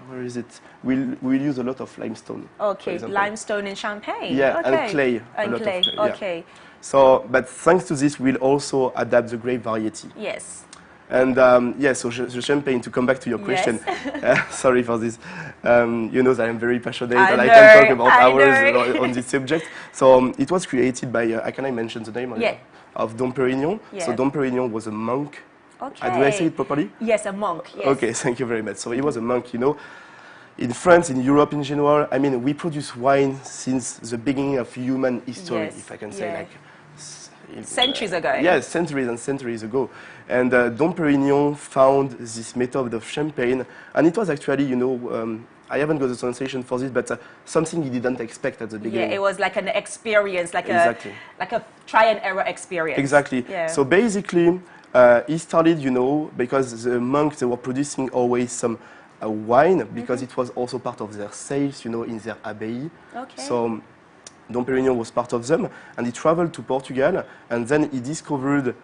Where is it? We'll use a lot of limestone. Okay, limestone in Champagne. Yeah, okay. and clay. And a lot clay. Of clay. Okay. So, but thanks to this, we'll also adapt the grape variety. Yes. And so the Champagne, to come back to your question, sorry for this, you know that I'm very passionate and I can talk about hours on this subject. So it was created by, can I mention the name of Dom Pérignon? So Dom Pérignon was a monk. Okay. Do I say it properly? Yes, a monk. Yes. Okay, thank you very much. So he was a monk, you know. In France, in Europe in general, I mean, we produce wine since the beginning of human history, if I can say, like centuries ago. Yes, centuries and centuries ago. And Dom Pérignon found this method of champagne, and it was actually, you know, I haven't got the translation for this, but something he didn't expect at the beginning. Yeah, it was like an experience, like a try and error experience. Exactly. Yeah. So basically, he started, you know, because the monks, they were producing always some wine, because it was also part of their sales, you know, in their abbey. Okay. So Dom Pérignon was part of them, and he traveled to Portugal, and then he discovered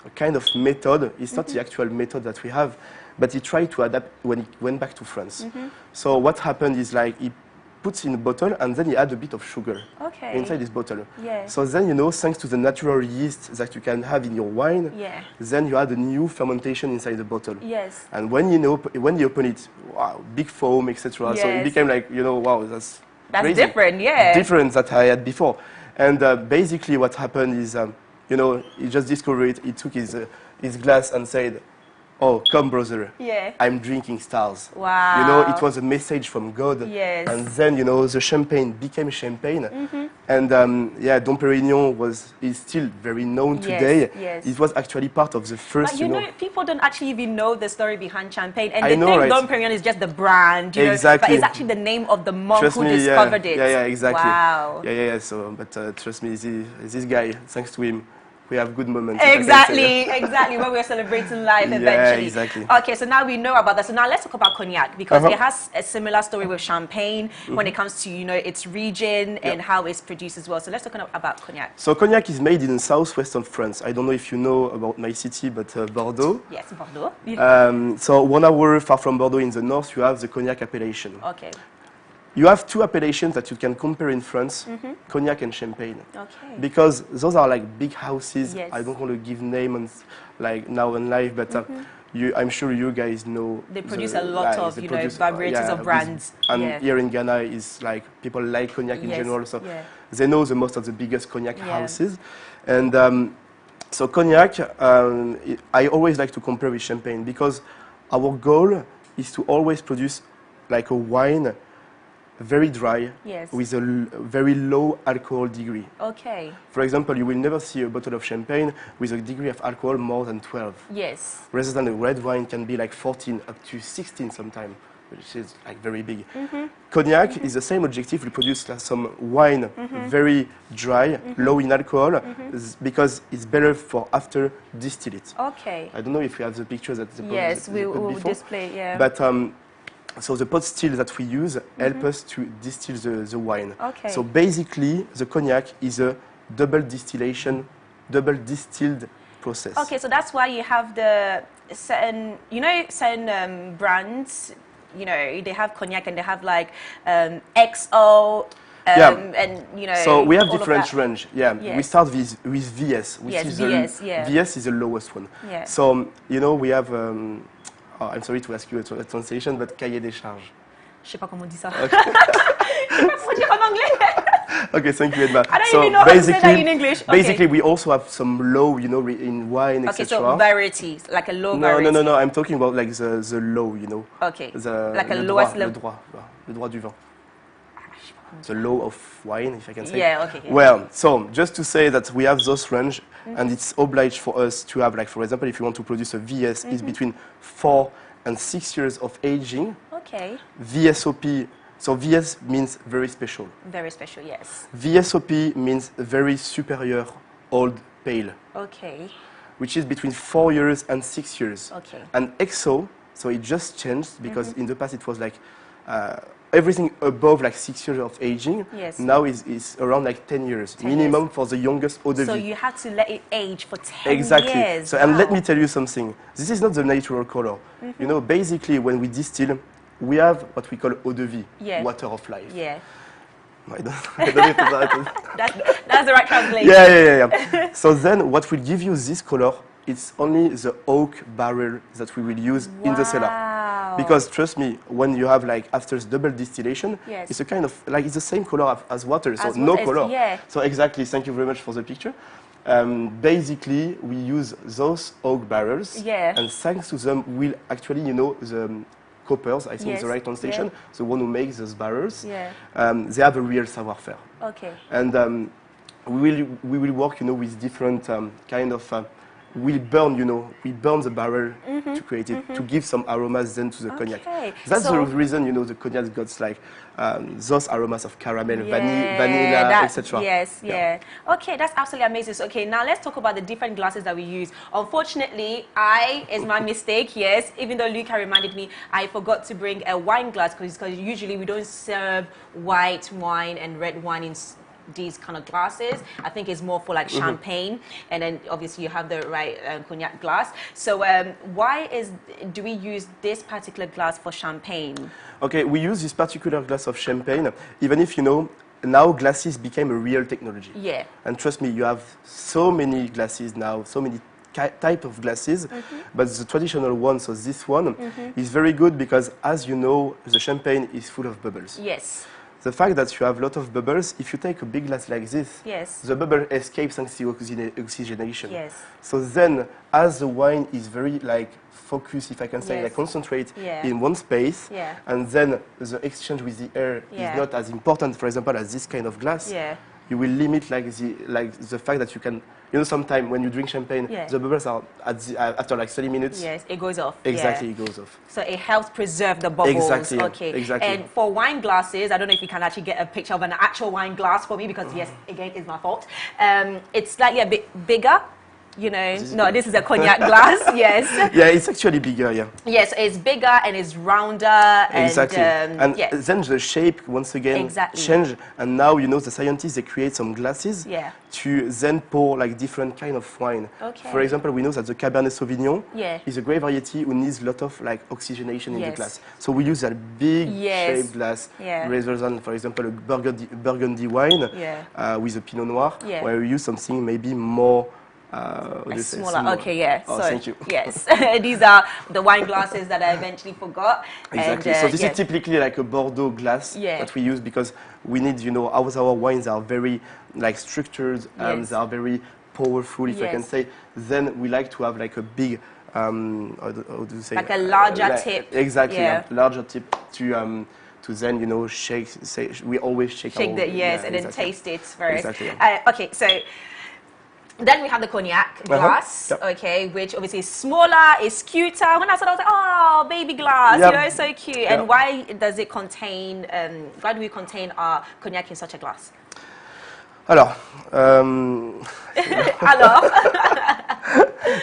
a kind of method. It's not the actual method that we have, but he tried to adapt when he went back to France. So what happened is, like, he puts in a bottle, and then he add a bit of sugar inside this bottle. Yeah. So then, you know, thanks to the natural yeast that you can have in your wine, then you add a new fermentation inside the bottle. Yes. And when you open it, wow, big foam, etc. So it became like, you know, wow, that's crazy. Different, different that I had before. And basically what happened is, you know, he just discovered it. He took his glass and said, "Oh, come, brother. I'm drinking stars." Wow. You know, it was a message from God. Yes. And then, you know, the champagne became champagne. And Dom Pérignon is still very known today. Yes. It was actually part of the first, but you know, people don't actually even know the story behind champagne. And they think Dom Pérignon is just the brand, you know, but it's actually the name of the monk who discovered it. Yeah, exactly. Wow. Yeah. So, but trust me, this guy, thanks to him, we have good moments. Exactly, exactly, when we're celebrating life eventually. Yeah, exactly. Okay, so now we know about that. So now let's talk about cognac, because it has a similar story with champagne when it comes to, you know, its region and how it's produced as well. So let's talk about cognac. So cognac is made in southwestern France. I don't know if you know about my city, but Bordeaux. Yes, Bordeaux. So 1 hour far from Bordeaux in the north, you have the cognac appellation. Okay. You have two appellations that you can compare in France, cognac and champagne. Okay. Because those are like big houses. Yes. I don't want to give names like now and live, but I'm sure you guys know. They produce a lot of, you know, varieties of brands. And here in Ghana is like, people like cognac in general, so they know the most of the biggest cognac houses. And so cognac, I always like to compare with champagne, because our goal is to always produce like a wine very dry, with a very low alcohol degree. Okay. For example, you will never see a bottle of champagne with a degree of alcohol more than 12. Yes. Rather than a red wine can be like 14 up to 16 sometimes, which is like very big. Cognac is the same objective. We produce some wine very dry, low in alcohol, because it's better for after distill it. Okay. I don't know if we have the pictures that the yes, we will display. Yeah. But so the pot still that we use help us to distill the wine. Okay. So basically, the cognac is a double distilled process. Okay, so that's why you have the certain, you know, certain brands, you know, they have cognac and they have like XO. And you know, so we have different range. Yeah, yes. We start with VS. VS is the lowest one. Yeah. So you know we have. I'm sorry to ask you a translation, but cahier des charges. Je sais pas comment on dit ça. Okay. Je sais pas comment dire en anglais. Okay, thank you, Edma. I don't even know how to say that in English. Okay. Basically, we also have some low, you know, in wine, okay, etc. so varieties, like a low variety. No. I'm talking about like the low, you know. Okay. Like a lowest level. Le droit du vin. The low of wine, if I can say. Yeah, okay. Well, so just to say that we have those range, and it's obliged for us to have, like, for example, if you want to produce a VS, it's between 4 and 6 years of aging. Okay. VSOP, so VS means very special. Very special, yes. VSOP means very superior old pale. Okay. Which is between 4 years and 6 years. Okay. And XO, so it just changed, because in the past it was like everything above like 6 years of aging, now is around like 10 years, minimum for the youngest eau de vie. So you have to let it age for 10 exactly. years. So, and let me tell you something. This is not the natural color. You know, basically when we distill, we have what we call eau de vie, water of life. Yeah. I don't know that's the right translation. Yeah. So then what will give you this color, it's only the oak barrel that we will use in the cellar. Because trust me, when you have like after double distillation, it's a kind of like it's the same color as water, so no color. Yeah. So exactly, thank you very much for the picture. Basically, we use those oak barrels, and thanks to them, we'll actually, you know, the coppers, I think is the right translation, the one who makes those barrels, they have a real savoir-faire. Okay. And we will work, you know, with different kind of. We burn the barrel to create it, to give some aromas then to the cognac. That's the reason, you know, the cognac got like those aromas of caramel, vanilla, etc. Yes. Okay, that's absolutely amazing. So, okay, now let's talk about the different glasses that we use. Unfortunately, it's my mistake, yes. Even though Luca reminded me, I forgot to bring a wine glass because usually we don't serve white wine and red wine in these kind of glasses. I think it's more for like champagne, and then obviously you have the right cognac glass. So why do we use this particular glass for champagne? Okay, we use this particular glass of champagne, even if, you know, now glasses became a real technology. Yeah. And trust me, you have so many glasses now, so many type of glasses, but the traditional one, so this one, is very good because, as you know, the champagne is full of bubbles. Yes. The fact that you have a lot of bubbles, if you take a big glass like this, the bubble escapes thanks to oxygenation. Yes. So then, as the wine is very like focused, if I can say, like concentrate in one space, and then the exchange with the air is not as important, for example, as this kind of glass, you will limit like the fact that you can, you know, sometimes when you drink champagne, the bubbles are after like 30 minutes. Yes, it goes off. Exactly, it goes off. So it helps preserve the bubbles. Exactly. Okay. Exactly. And for wine glasses, I don't know if you can actually get a picture of an actual wine glass for me because yes, again, it's my fault. It's slightly a bit bigger. you know, no, this is a cognac glass, yes. Yeah, it's actually bigger, yeah. Yes, it's bigger and it's rounder. Exactly. And yeah. then the shape, once again, change. And now, you know, the scientists, they create some glasses to then pour like different kind of wine. Okay. For example, we know that the Cabernet Sauvignon Yeah. is a grape variety who needs a lot of like oxygenation in the glass. So we use a big shaped glass rather than, for example, a Burgundy wine with a Pinot Noir, where we use something maybe more smaller. Okay, yeah. Oh, so, thank you. Yes, these are the wine glasses that I eventually forgot. Exactly. And, so this is typically like a Bordeaux glass that we use because we need, you know, our wines are very like structured and they are very powerful, if I can say. Then we like to have like a big, how do you say? Like a larger tip. Exactly, a larger tip to then, you know, shake. We always shake our, the and then taste it first. Exactly. Okay, so. Then we have the cognac glass, okay, which obviously is smaller, is cuter. When I saw it, I was like, oh, baby glass, you know, so cute. And why does it contain, why do we contain our cognac in such a glass? Alors,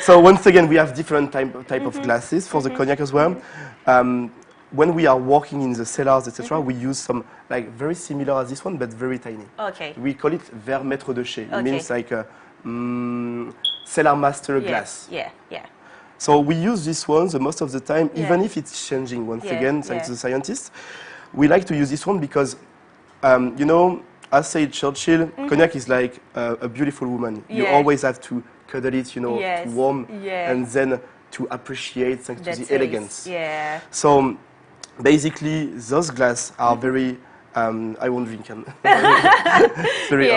so once again, we have different type of glasses for the cognac as well. When we are working in the cellars, etc., we use some like very similar as this one, but very tiny. Okay. We call it verre maître de chai. It means like a cellar master glass. Yeah, yeah. So we use this one the most of the time, even if it's changing once again, thanks to the scientists. We like to use this one because, you know, as said Churchill, cognac is like a beautiful woman. You always have to cuddle it, you know, to warm, and then to appreciate thanks to the elegance. Yeah. So basically, those glasses are very. I won't drink them. Very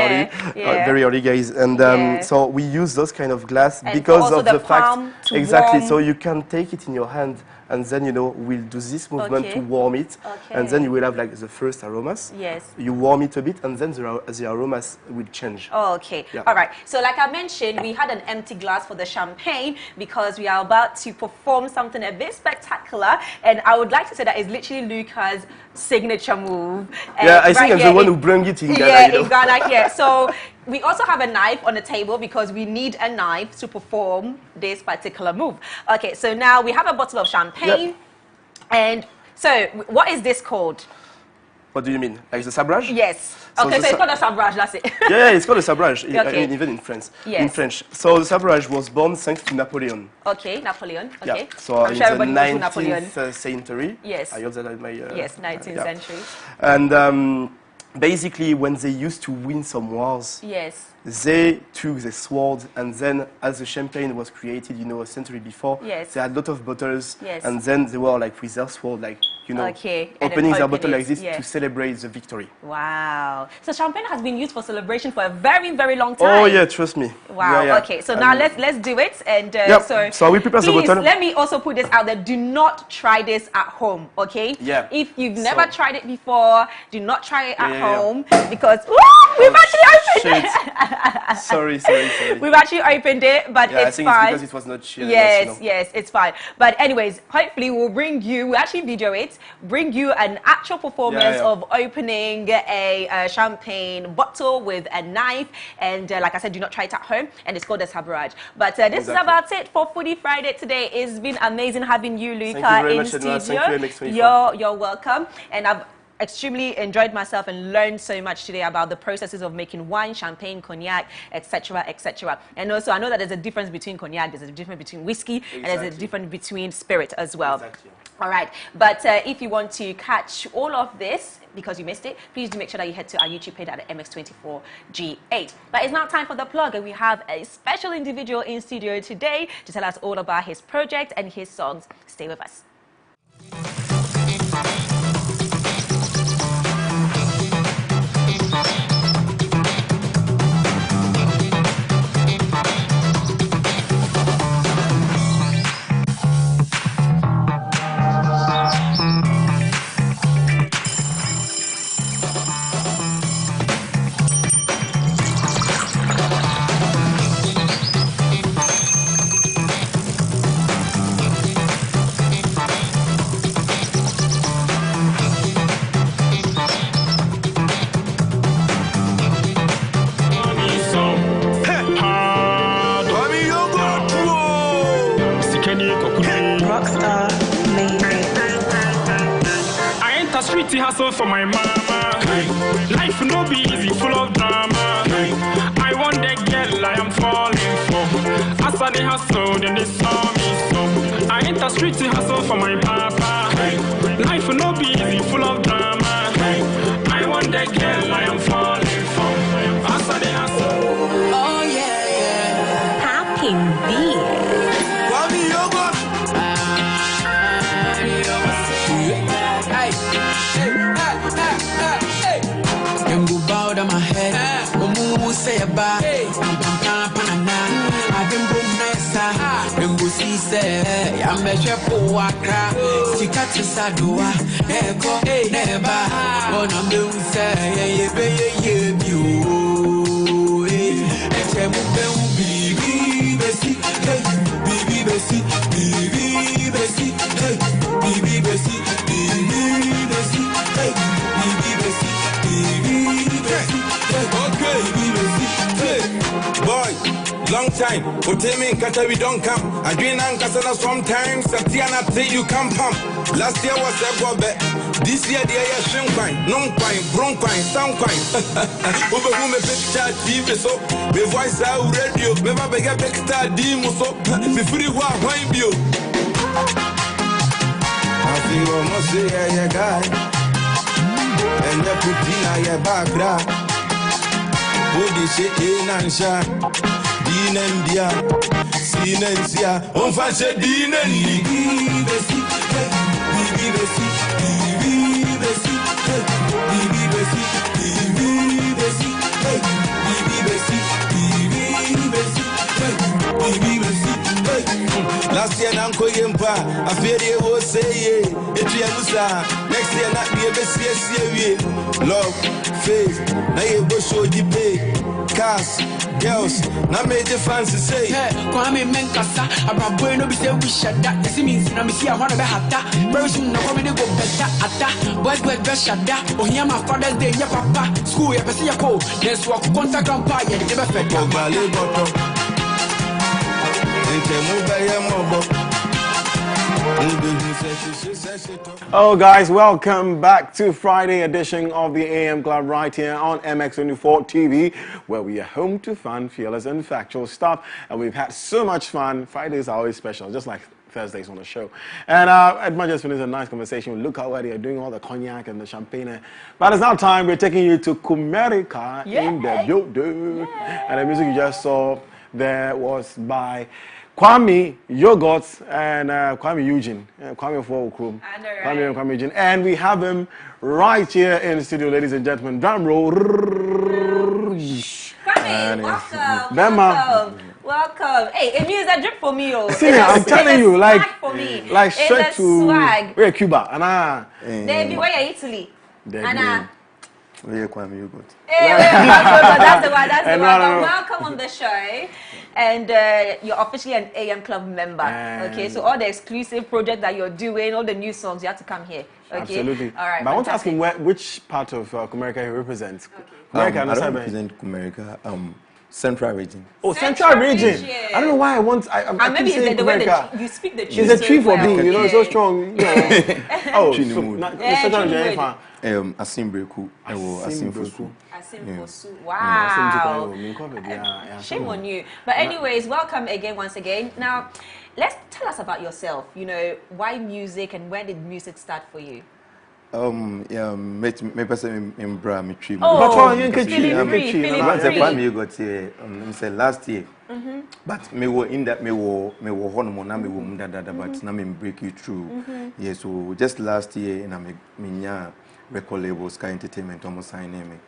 early, guys. And so we use those kind of glass because of the fact, exactly. So you can take it in your hand, and then, you know, we'll do this movement to warm it, and then you will have like the first aromas. Yes. You warm it a bit, and then the aromas will change. Oh, okay. Yeah. All right. So like I mentioned, we had an empty glass for the champagne because we are about to perform something a bit spectacular, and I would like to say that it's literally Luca's signature move. Yeah, I think I'm the one who brought it in Ghana. Yeah, you know? in Ghana, yeah. So we also have a knife on the table because we need a knife to perform this particular move. Okay, so now we have a bottle of champagne. And so what is this called? What do you mean? Like the sabrage? Yes. So okay, so it's called a sabrage, that's it. Yeah, it's called a sabrage, okay. Even in France. Yes. In French. So the sabrage was born thanks to Napoleon. Okay, Napoleon. Okay. Yeah. So I'm in sure the everybody knows Napoleon. 19th century. Yes. I hope that I may. Yes, 19th century. And basically, when they used to win some wars, they took the sword, and then as the champagne was created, you know, a century before, they had a lot of bottles, and then they were like with their sword, like, you know, opening their bottle like this to celebrate the victory. Wow. So champagne has been used for celebration for a very, very long time. Oh yeah, trust me. Wow. Yeah. Okay. So now let's do it. And so we prepare the bottle. Let me also put this out there. Do not try this at home. Okay. Yeah. If you've never tried it before, do not try it at home because we've actually opened it. Sorry. We've actually opened it, but it's I think fine. it's because it was not chill. Yes, it's fine. But anyways, hopefully we'll actually video it, bring you an actual performance of opening a champagne bottle with a knife. And like I said, do not try it at home. And it's called a sabrage. But this is about it for Foodie Friday today. It's been amazing having you, Luca, in studio. Thank you, you're welcome. And I've extremely enjoyed myself and learned so much today about the processes of making wine, champagne, cognac, etc., etc. And also, I know that there's a difference between cognac, there's a difference between whiskey, and there's a difference between spirit as well. All right, but if you want to catch all of this, because you missed it, please do make sure that you head to our YouTube page at MX24G8. But it's now time for the plug, and we have a special individual in studio today to tell us all about his project and his songs. Stay with us. street hustle for my mama. Life no be easy, full of drama. I want that girl I am falling for. As I dey hustle, then they saw me so. I enter street hustle for my papa. Life no be easy, full of drama. I want that girl I am falling for. As I dey hustle. Oh yeah, yeah. How can be? Kwame Yogot. Them go bow down my head. Mumu say a bye. Pam pam pam panana. I them go messa. Them go see say. I'm a chef for waka. Sika to sadua. Eko neba. On a moon say ye be ye you. Echemu be bibi besi. Bibi besi. Bibi besi. Bibi besi. Bibi besi. Bibi besi. Okay, boy, long time. Otemi Kata we don't come. I drink and Kasana sometimes. Satiana say you can pump. Last year was a gobe. This year the air shrimp pine, non pine, bronch pine, sound pine. Over whom a picture TV so. Me voice out radio. Me ba bega picture demo so. Me free wa wine bio. I feel almost say yeah guy. And the putina ya bakra. Body shit in and sha. Din and dia. Sin and sia. On fancy din and ligi. Besi. Bibi besi. Bibi besi. Bibi besi. Bibi besi. Bibi besi. Bibi besi. Bibi besi. Last year Nanko Yempa. I fear they will say it's Yamusa. Next year not be a best year. Love, faith, now you go show the pay. Cars, girls, now made the fancy say. Kwame Menkasa, about bueno be say we shut that. This means na me see I wanna be hatta. Very soon now come go better atta. Boys best shut that. Oh here my father's day, yeah papa. School ya pesi ya ko. Let's walk contact grandpa ya the be fed. Obale bottom. Ente mobile ya mobo. Oh guys, welcome back to Friday edition of the AM Club right here on MX24 TV, where we are home to fun, fearless and factual stuff, and we've had so much fun. Fridays are always special, just like Thursdays on the show. And Edmund just finished a nice conversation with Luca where they are doing all the cognac and the champagne. But it's now time, we're taking you to Kumerica in the building. And the music you just saw there was by Kwame Yogot and Kwame Eugene. Kwame Kwame and Kwame Eugene. And we have him right here in the studio, ladies and gentlemen. Drum roll. Kwame, welcome. Hey, it means a drip for me. See, I'm telling you, like straight to swag. We're Cuba. Baby, where are Italy? Anna. Where Kwame Yogot. That's the one. Welcome on the show. And you're officially an AM Club member. Okay, so all the exclusive projects that you're doing, all the new songs, you have to come here. Okay? Absolutely. All right. But I want to ask him which part of Kumerica he represents. I don't represent Kumerica. Central region. Oh, Central region. I don't know why I want. I maybe it's the way that you speak the truth. It's a tree for me, you know, it's so strong. You know. Oh, Central region. Asimbreku. Asimfosu. Wow. Shame on you. But anyways, welcome again, once again. Now, let's tell us about yourself. You know, why music and when did music start for you? Me person in Bra me tree. Oh, you can Kwame Yogot here. Say last year. But me were in that me were hormone na me were mudada but na me break you through. Yeah, so just last year na me record label Sky Entertainment almost signed me.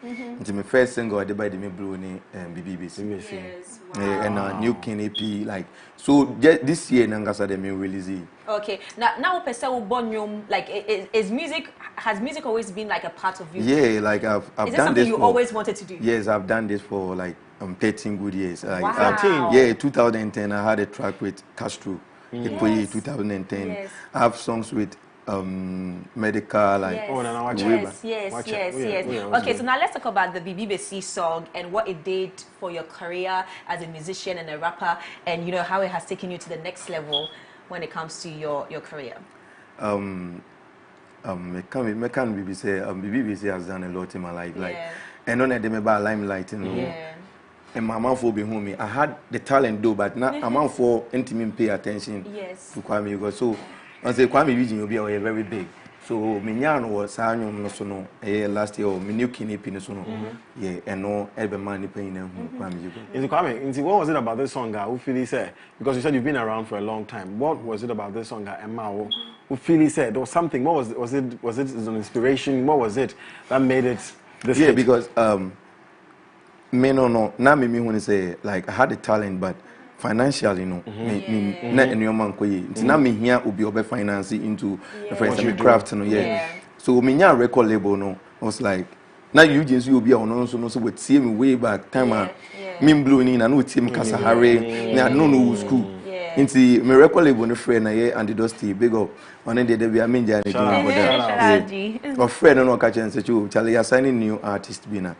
It's my first single I did by the me blue ni BBBC. Yes. And new King AP like so this year nangasa de me release it. Okay. Now person born like has music always been like a part of you? Yeah, like I've done this. Is it something you always wanted to do? Yes, I've done this for like 13 good years. Like, wow. Yeah, 2010 I had a track with Castro. Yes. 2010. Yes. I have songs with medical like yes. Okay, so now let's talk about the BBBC song and what it did for your career as a musician and a rapper, and you know how it has taken you to the next level when it comes to your career. BBC has done a lot in my life. Like, and on them about limelight, you know. And my mom for being home. I had the talent though, but now I'm out for intimate pay attention to Kwame Yogot. So I say Kwame Yogot will be very big. So Minyan was no sono last year or Minu Kini Pinosono. Yeah, and no ever money paying them Kwame Yogot. Kwame, what was it about this song who Philly said? Because you said you've been around for a long time. What was it about this song Emma who Philly said? There was something. What was it an inspiration? What was it that made it this hit? Because me no now me when say like I had the talent but financially no me na enyoman koye nti na me hia obi obe finance into the first craft no so me nya record label no I was like na you just obi a ono so we tie me way back time me blue ni na no tie me kasahare na no school nti me record label no friend na and the dusty big up on the day we are menja ni or friend no catch and say Charlie assigning new artist bi na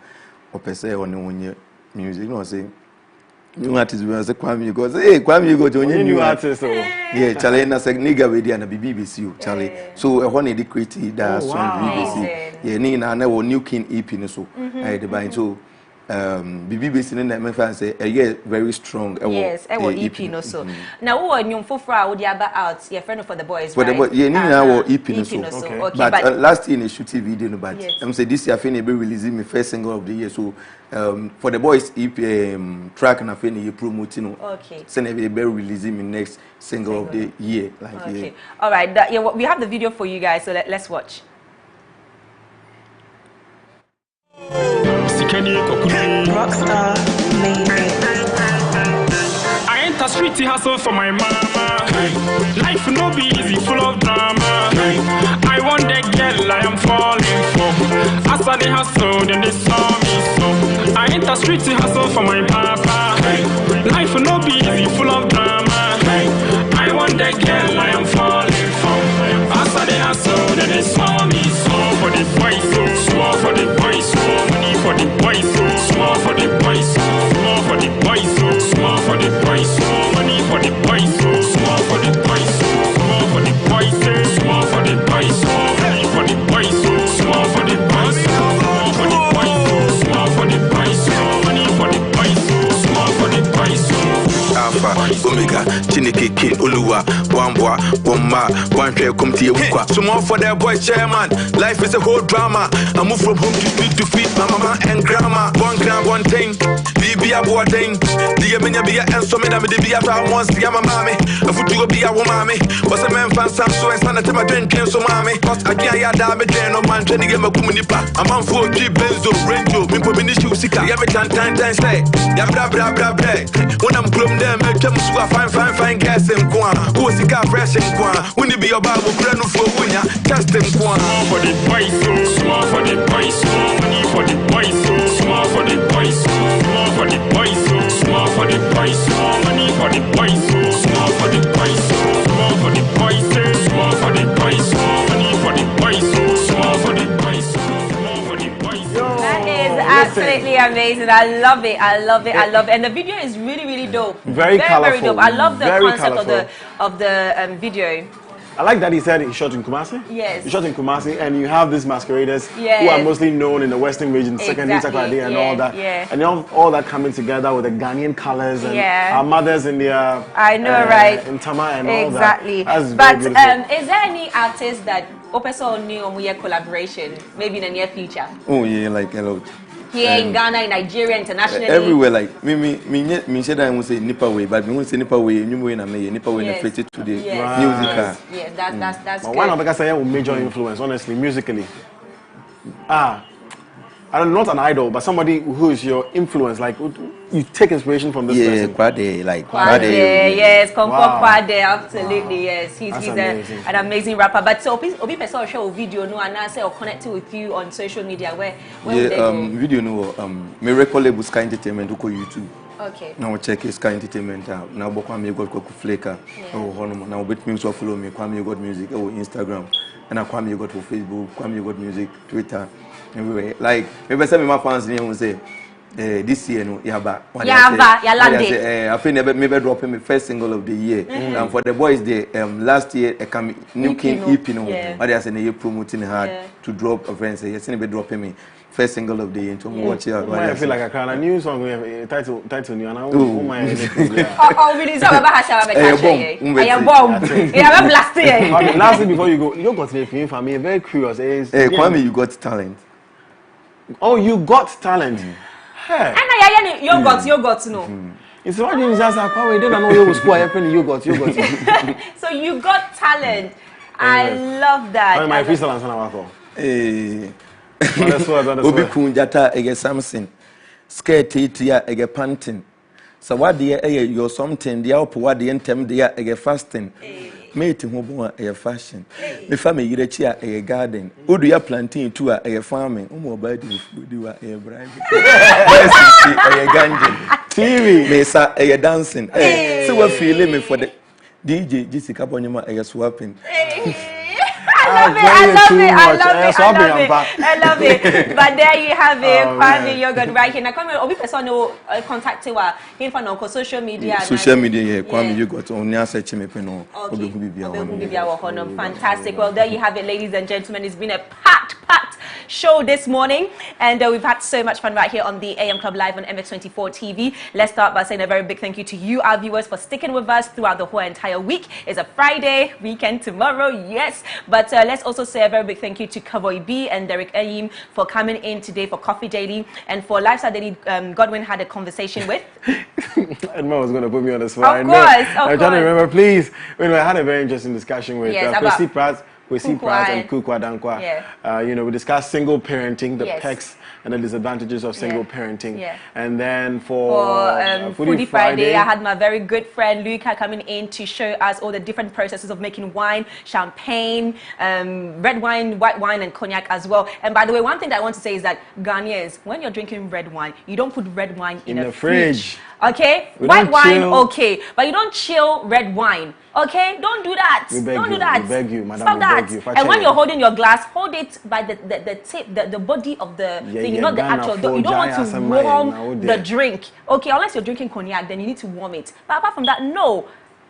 or per se on one music no say new artist we say Kwame Yogot hey Kwame Yogot only new artist yeah Charlie na say nigga we dey na BBC Charlie so e one dey create that song BBC yeah ni na new king EP no so I dey buy so BBC na me fan say very strong yes EP no so now who on nyum fofra wo dey out your friend for the boys for the boys yeah ni na EP no so but last year in a shoot video no but I'm say this year finna be releasing my first single of the year so for the boys EP track na finna promoting no send be releasing my next single of the year like all right we have the video for you guys so let's watch. Rockstar made it. I ain't a street hustle for my mama. Life no be easy, full of drama. I want that girl I am falling for. After the hustle, then they saw me so. I ain't a street hustle for my papa. Life no be easy, full of drama. I want that girl I am falling for. After the hustle, then they saw me so. For the boys, so small for the boys, so money for the boys, so small for the boys, small for the boys, so small for the boys, so money for the boys, so small for the boys, small for the boys, small for the boys, money for the boys, small for the boys, small for the boys, small for the boys, money for the boys, small for the boys. Alpha, Omega, Chineke, King, Oluwa, Wambwa, Wamba, one trail come to you. So more for their boy chairman. Life is a whole drama. I move from home to feed my mama and grandma. One gram, one thing. Be a boy thing. The Yamina be a and so many of the be a once the Yama mammy. A foot to be a woman. Was a man fan some so I stand at my drink so mammy. Cause I can't yard damage no man training game a communipa. I'm on 4G benzo, radio, me put in the shoe sick. I have a time say. Ya bra bra bra bra. When I'm glum them, I come to a fine gas and quan. Who is the car fresh and quan? When you be a Bible, Granu for Winya, test them quan. Small for the boys, small for the boys, money for the boys, small for the boys, small for the boys, small for the boys, money for the boys, small for the boys, small for the boys, small for the boys, money for the boys, small for the boys, small for the boys. That is absolutely amazing. I love it. I love it. I love it. And the video is really dope. Very colorful. Very dope. I love the concept colorful. of the video. I like that he said he shot in Kumasi. Yes. He shot in Kumasi, and you have these masqueraders who are mostly known in the Western region, secondary Takrady and all that. Yeah. And all that coming together with the Ghanaian colors and our mothers in their I know, right? In Tama and all that. Exactly. But is there any artist that Opeso new or collaboration maybe in the near future? Oh yeah, like a lot. Here in Ghana, in Nigeria, internationally. Everywhere, like me said I won't say Nipa way, but me won't say Nipa way. You way na me Nipa way na fit to the music. Yeah, that's but good. one of the guys I have major influence, honestly, musically. I don't know, not an idol, but somebody who is your influence. Like you take inspiration from this person. Kwade, like Kwade, yes, Kwade, absolutely, yes. He's an amazing rapper. But so, Obi person show video no, and I say or connecting with you on social media. Where video no, me record label Sky Entertainment who YouTube. Okay. Now check Sky Entertainment out. Now Kwame Yogot ko Flickr. Now bet me so follow me Kwame Yogot Music or Instagram. And I Kwame Yogot for Facebook, Kwame Yogot Music, Twitter. Everywhere. Like, maybe some of my fans will say, this year no yaba yalande I feel maybe dropping my first single of the year and for the boys the last year I come new king EP no but they are saying they promoting hard to drop a friend say yes be dropping me first single of the year to watch it I feel like I can a new song title new and oh my really so about hasha I am bomb you have blast here lastly before you go got the for me very curious is Kwame you got talent. Oh, you got talent. Hey. And yogurt no. It's what you just say Kwame don't know you school happen yogurt. So you got talent. I love that. My freestyle answer na wako. Obi kunjata ege something. Skirt etia ege panting. So what the your something the up what the entem the ege fasting. Mate ho bon a fashion. Me fa me yire chi a garden. Odu ya plantain too a farming. Umo ba di wa bribe. Yes, see a ganjin. TV me sa a dancing. So we feel me for the DJ Jessica Bonyama a swapping. I love it. But there you have it. Kwame Yogot right here. Now, come on, we person no contact you. He on social media. Social media, Kwame Yogot on your search me peno. Fantastic. Well, there you have it, ladies and gentlemen. It's been a packed show this morning, and we've had so much fun right here on the AM Club Live on MX24 TV. Let's start by saying a very big thank you to you, our viewers, for sticking with us throughout the whole entire week. It's a Friday weekend tomorrow, yes, but let's also say a very big thank you to Kavoy B and Derek Ayim for coming in today for Coffee Daily, and for Lifestyle Daily. Godwin had a conversation with. Edma was going to put me on the spot. Of course. I'm trying to remember, please. I had a very interesting discussion with Chrissy Pratt. And Kukwa Dankwa. We discussed single parenting, the perks and the disadvantages of single parenting. And then for Foodie Friday, I had my very good friend Luca coming in to show us all the different processes of making wine, champagne, red wine, white wine, and cognac as well. And by the way, one thing that I want to say is that Ghanaians, when you're drinking red wine, you don't put red wine in a fridge. Okay? White wine, okay. But you don't chill red wine. Okay? Don't do that. Don't do that. We beg you, madam. Stop that. And when you're holding your glass, hold it by the tip, the body of the thing, not the actual. You don't want to warm the drink. Okay? Unless you're drinking cognac, then you need to warm it. But apart from that, no.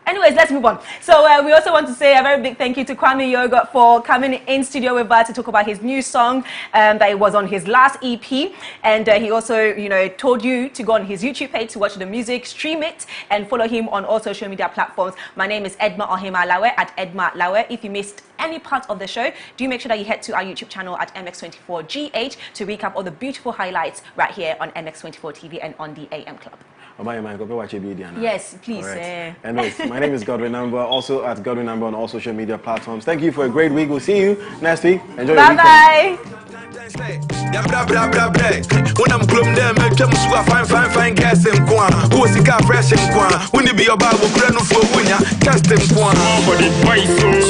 Anyways, let's move on. So we also want to say a very big thank you to Kwame Yogot for coming in studio with us to talk about his new song that it was on his last EP. And he also, told you to go on his YouTube page to watch the music, stream it, and follow him on all social media platforms. My name is Edma Ohima Lawe at Edma Lawe. If you missed any part of the show, do make sure that you head to our YouTube channel at MX24GH to recap all the beautiful highlights right here on MX24 TV and on the AM Club. Yes, please. Right. Anyways, my name is Godwin Number, also at Godwin Number on all social media platforms. Thank you for a great week. We'll see you next week. Enjoy your weekend. Bye-bye.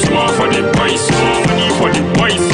Small for the price, money for the price,